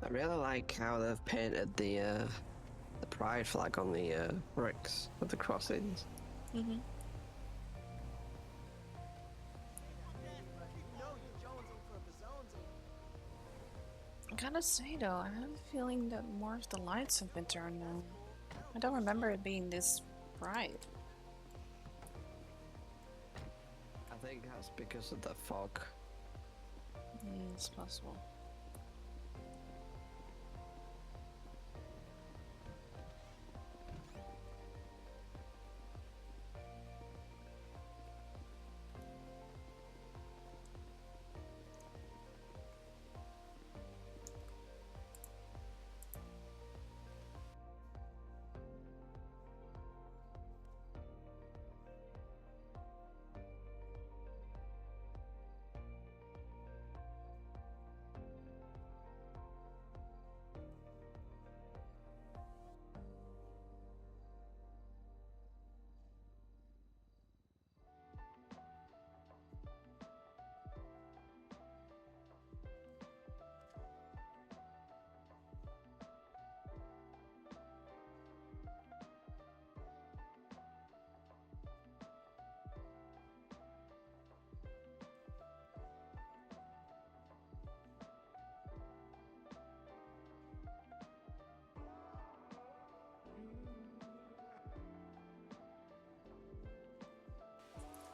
I really like how they've painted the pride flag on the bricks with the crossings. Mm-hmm. I gotta say though, I have a feeling that more of the lights have been turned on. I don't remember it being this bright. I think that's because of the fog. It's possible.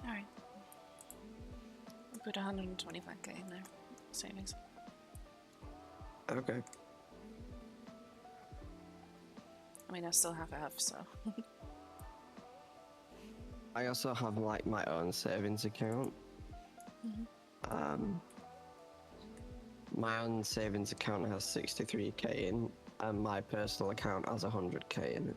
Alright. Put 125k in there. Savings. Okay. I mean, I still have F, so. I also have like my own savings account. My own savings account has 63k in, and my personal account has 100k in it.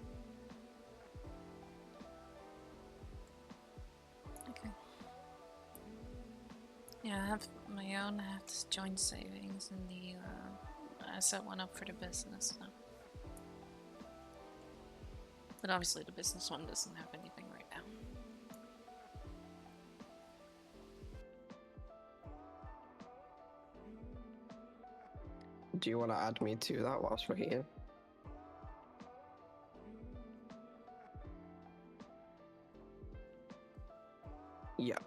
Yeah, I have my own. I have this joint savings and the I set one up for the business now. But obviously the business one doesn't have anything right now. Do you want to add me to that whilst we're here? Yeah.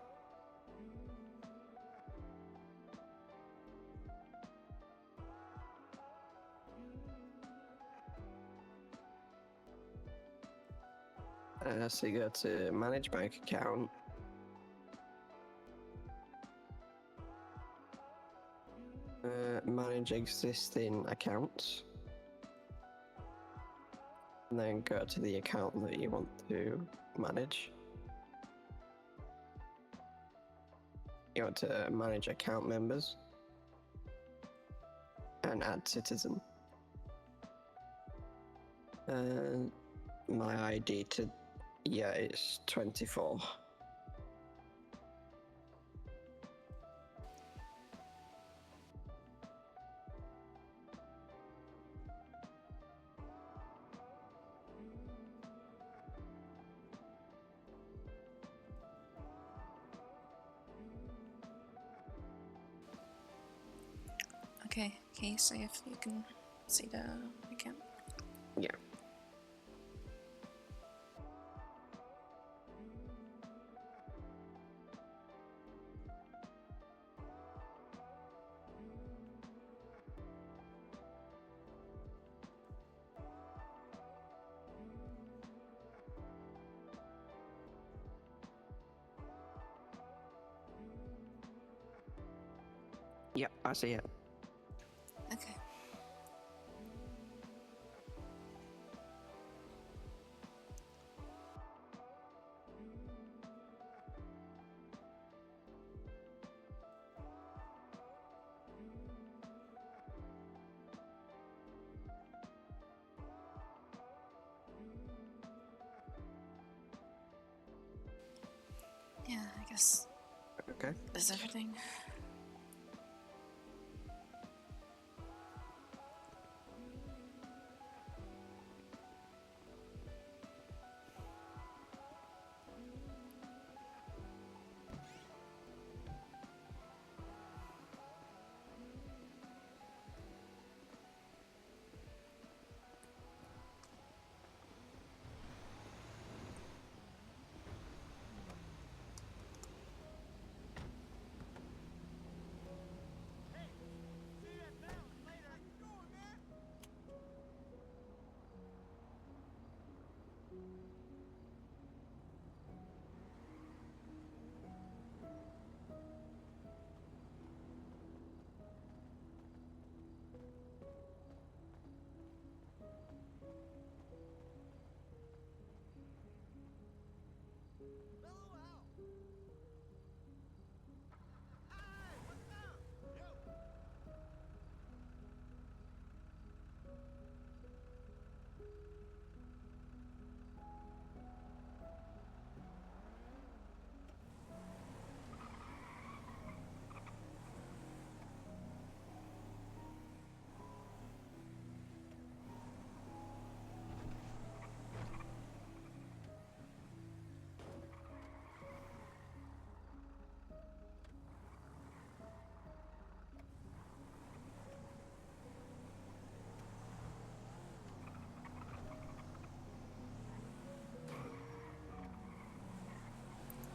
So you go to manage bank account. Manage existing accounts. And then go to the account that you want to manage. You want to manage account members. And add citizen. My ID to, yeah, it's 24. Okay, can you see if you can see the account? Yeah. Yeah, I see it. Okay. Yeah, I guess Okay. that's everything.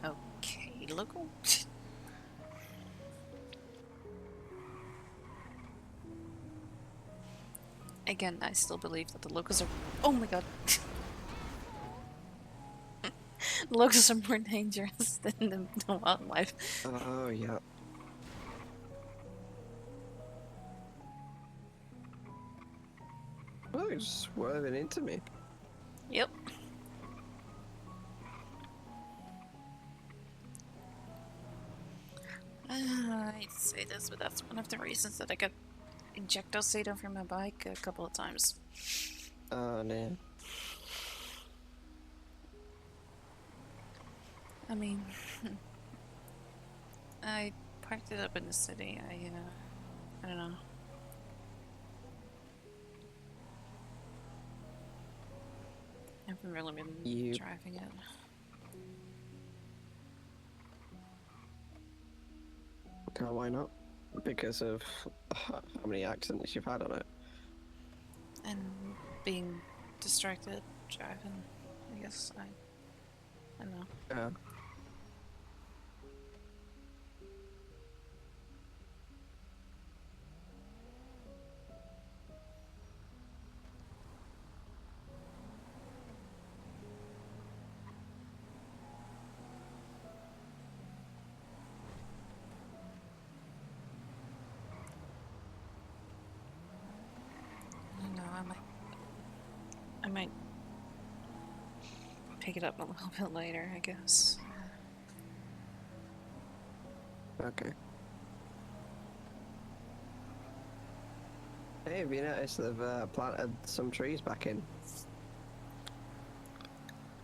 Okay, local. Again, I still believe that the locals are. Oh my god. The locals are more dangerous than the wildlife. Oh, yeah. Oh, you're swerving into me. Yep. I hate to say this, but that's one of the reasons that I got ejectocito from my bike a couple of times. Oh, no. I mean, I parked it up in the city. I don't know. I haven't really been driving it. Oh, why not? Because of how many accidents you've had on it. And being distracted driving, I guess. I don't know. Yeah. No, I might pick it up a little bit later, I guess. Okay. Hey, have you noticed they've planted some trees back in?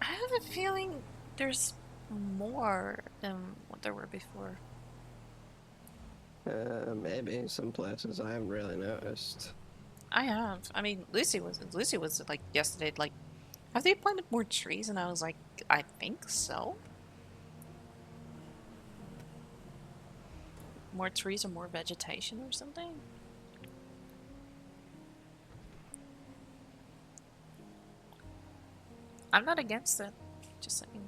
I have a feeling there's more than what there were before. Maybe some places I haven't really noticed. I have. I mean, Lucy was like yesterday, like, have they planted more trees? And I was like, I think so. More trees or more vegetation or something? I'm not against it. Just saying.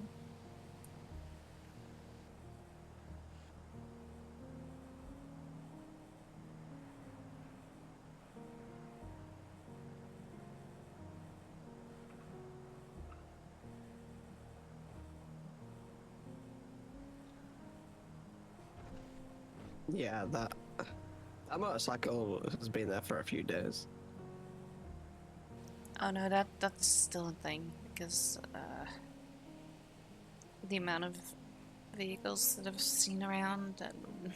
Yeah, that motorcycle has been there for a few days. Oh no, that's still a thing because the amount of vehicles that I've seen around and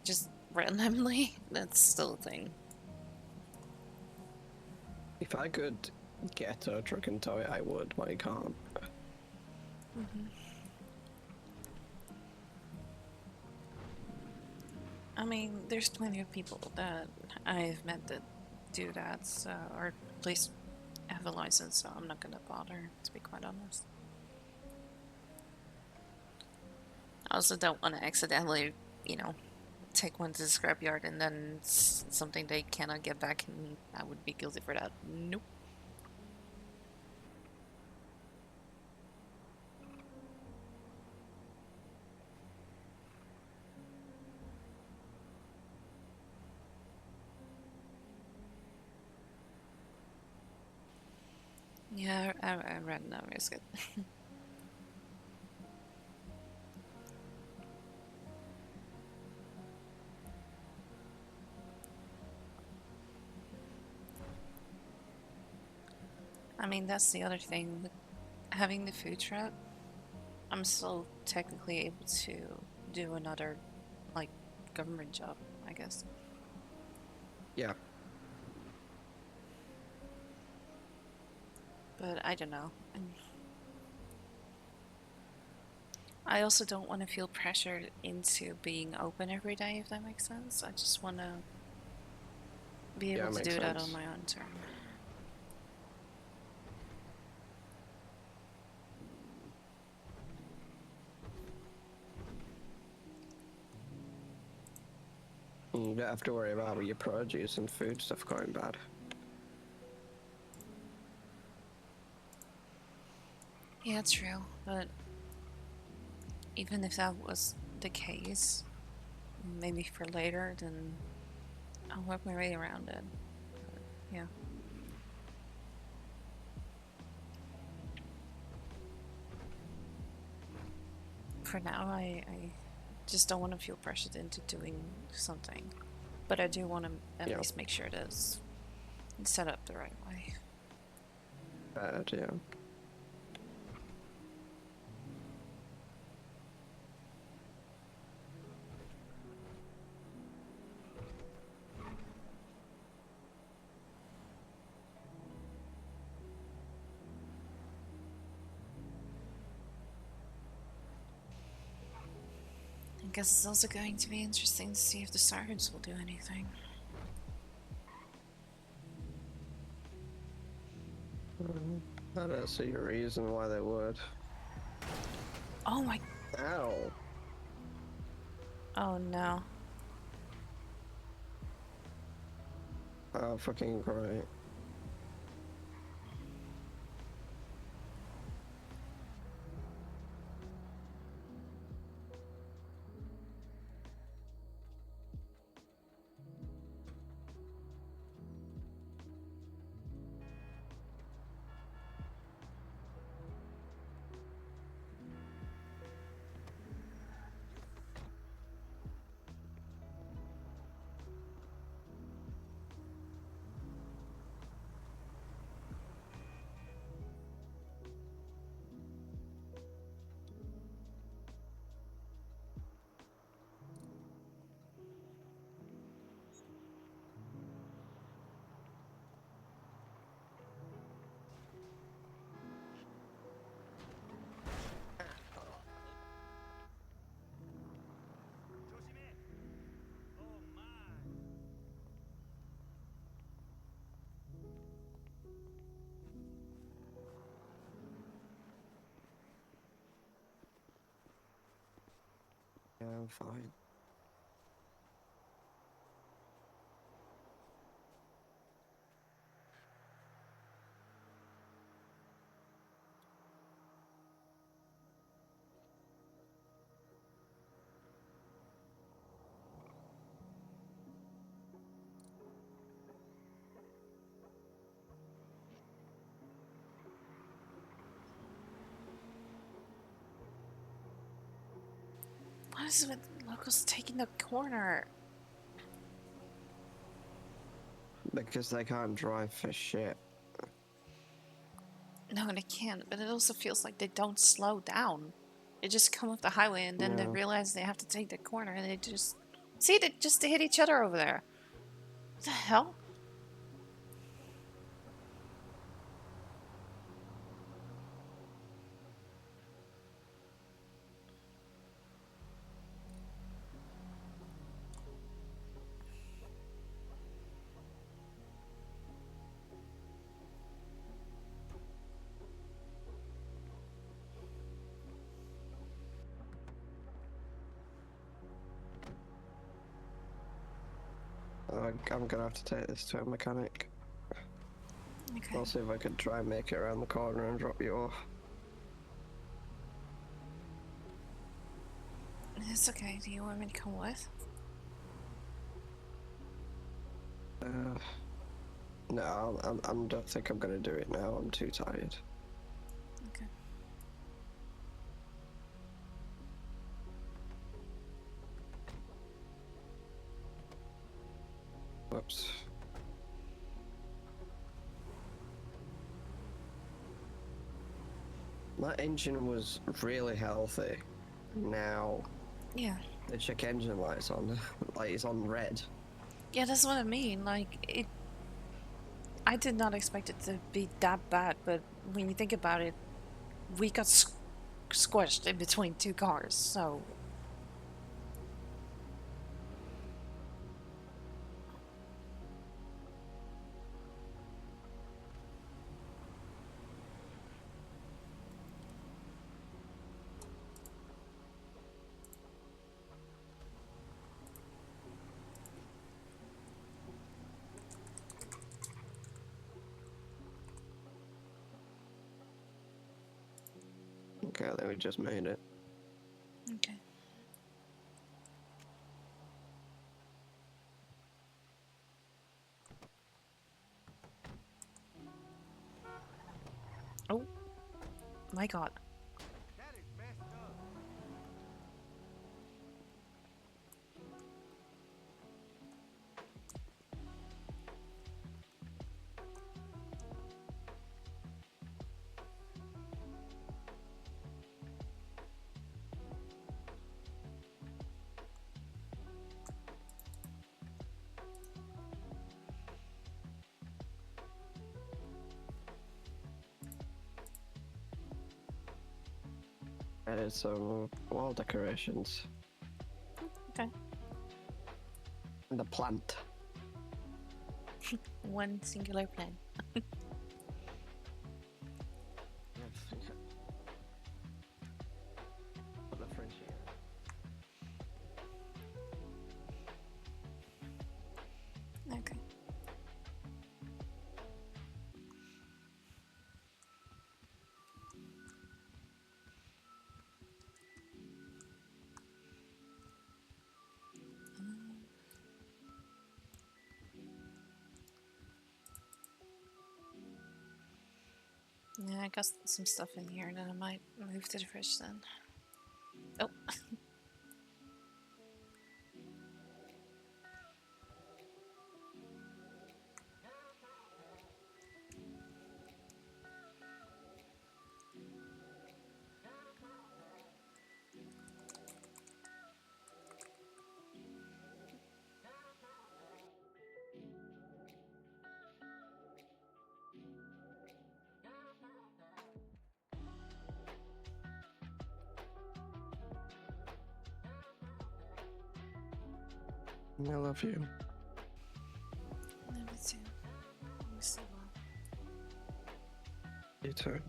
just randomly, that's still a thing. If I could get a truck and tow it, I would, but I can't. I mean, there's plenty of people that I've met that do that, so, or at least have a license, so I'm not gonna bother, to be quite honest. I also don't want to accidentally, you know, take one to the scrapyard and then it's something they cannot get back, and I would be guilty for that. Nope. Yeah, I'd rather not risk it. I mean, that's the other thing with having the food truck. I'm still technically able to do another, like, government job, I guess. Yeah. But I don't know. I also don't want to feel pressured into being open every day, if that makes sense. I just want to be able to do that on my own term. You don't have to worry about your produce and food stuff going bad. Yeah, true. But even if that was the case, maybe for later, then I'll work my way around it. But, yeah. For now, I just don't want to feel pressured into doing something. But I do want to at least make sure it is set up the right way. Yeah. I guess it's also going to be interesting to see if the sirens will do anything. I don't see a reason why they would. Oh my... Ow. Oh no. Oh, fucking great. Yeah, I'm fine. What is it with locals taking the corner? Because they can't drive for shit. No, they can't, but it also feels like they don't slow down. They just come off the highway and then they No. realize they have to take the corner and they just... See, they just hit each other over there. What the hell? I'm gonna have to take this to a mechanic. Okay. I'll see if I could try and make it around the corner and drop you off. It's okay. Do you want me to come with? No, I don't think I'm gonna do it now. I'm too tired. Okay. Whoops. My engine was really healthy. Now Yeah. the check engine light's on, like it's on red. Yeah, that's what I mean. Like, it... I did not expect it to be that bad, but when you think about it, we got squished in between two cars, so... Okay, I think we just made it. Okay. Oh. My god. That is messed up. Added some wall decorations. The plant. One singular plan. Put the fridge here. Okay. Yeah, I got some stuff in here that I might move to the fridge then. Oh. I love you. Me too. We still will. You too.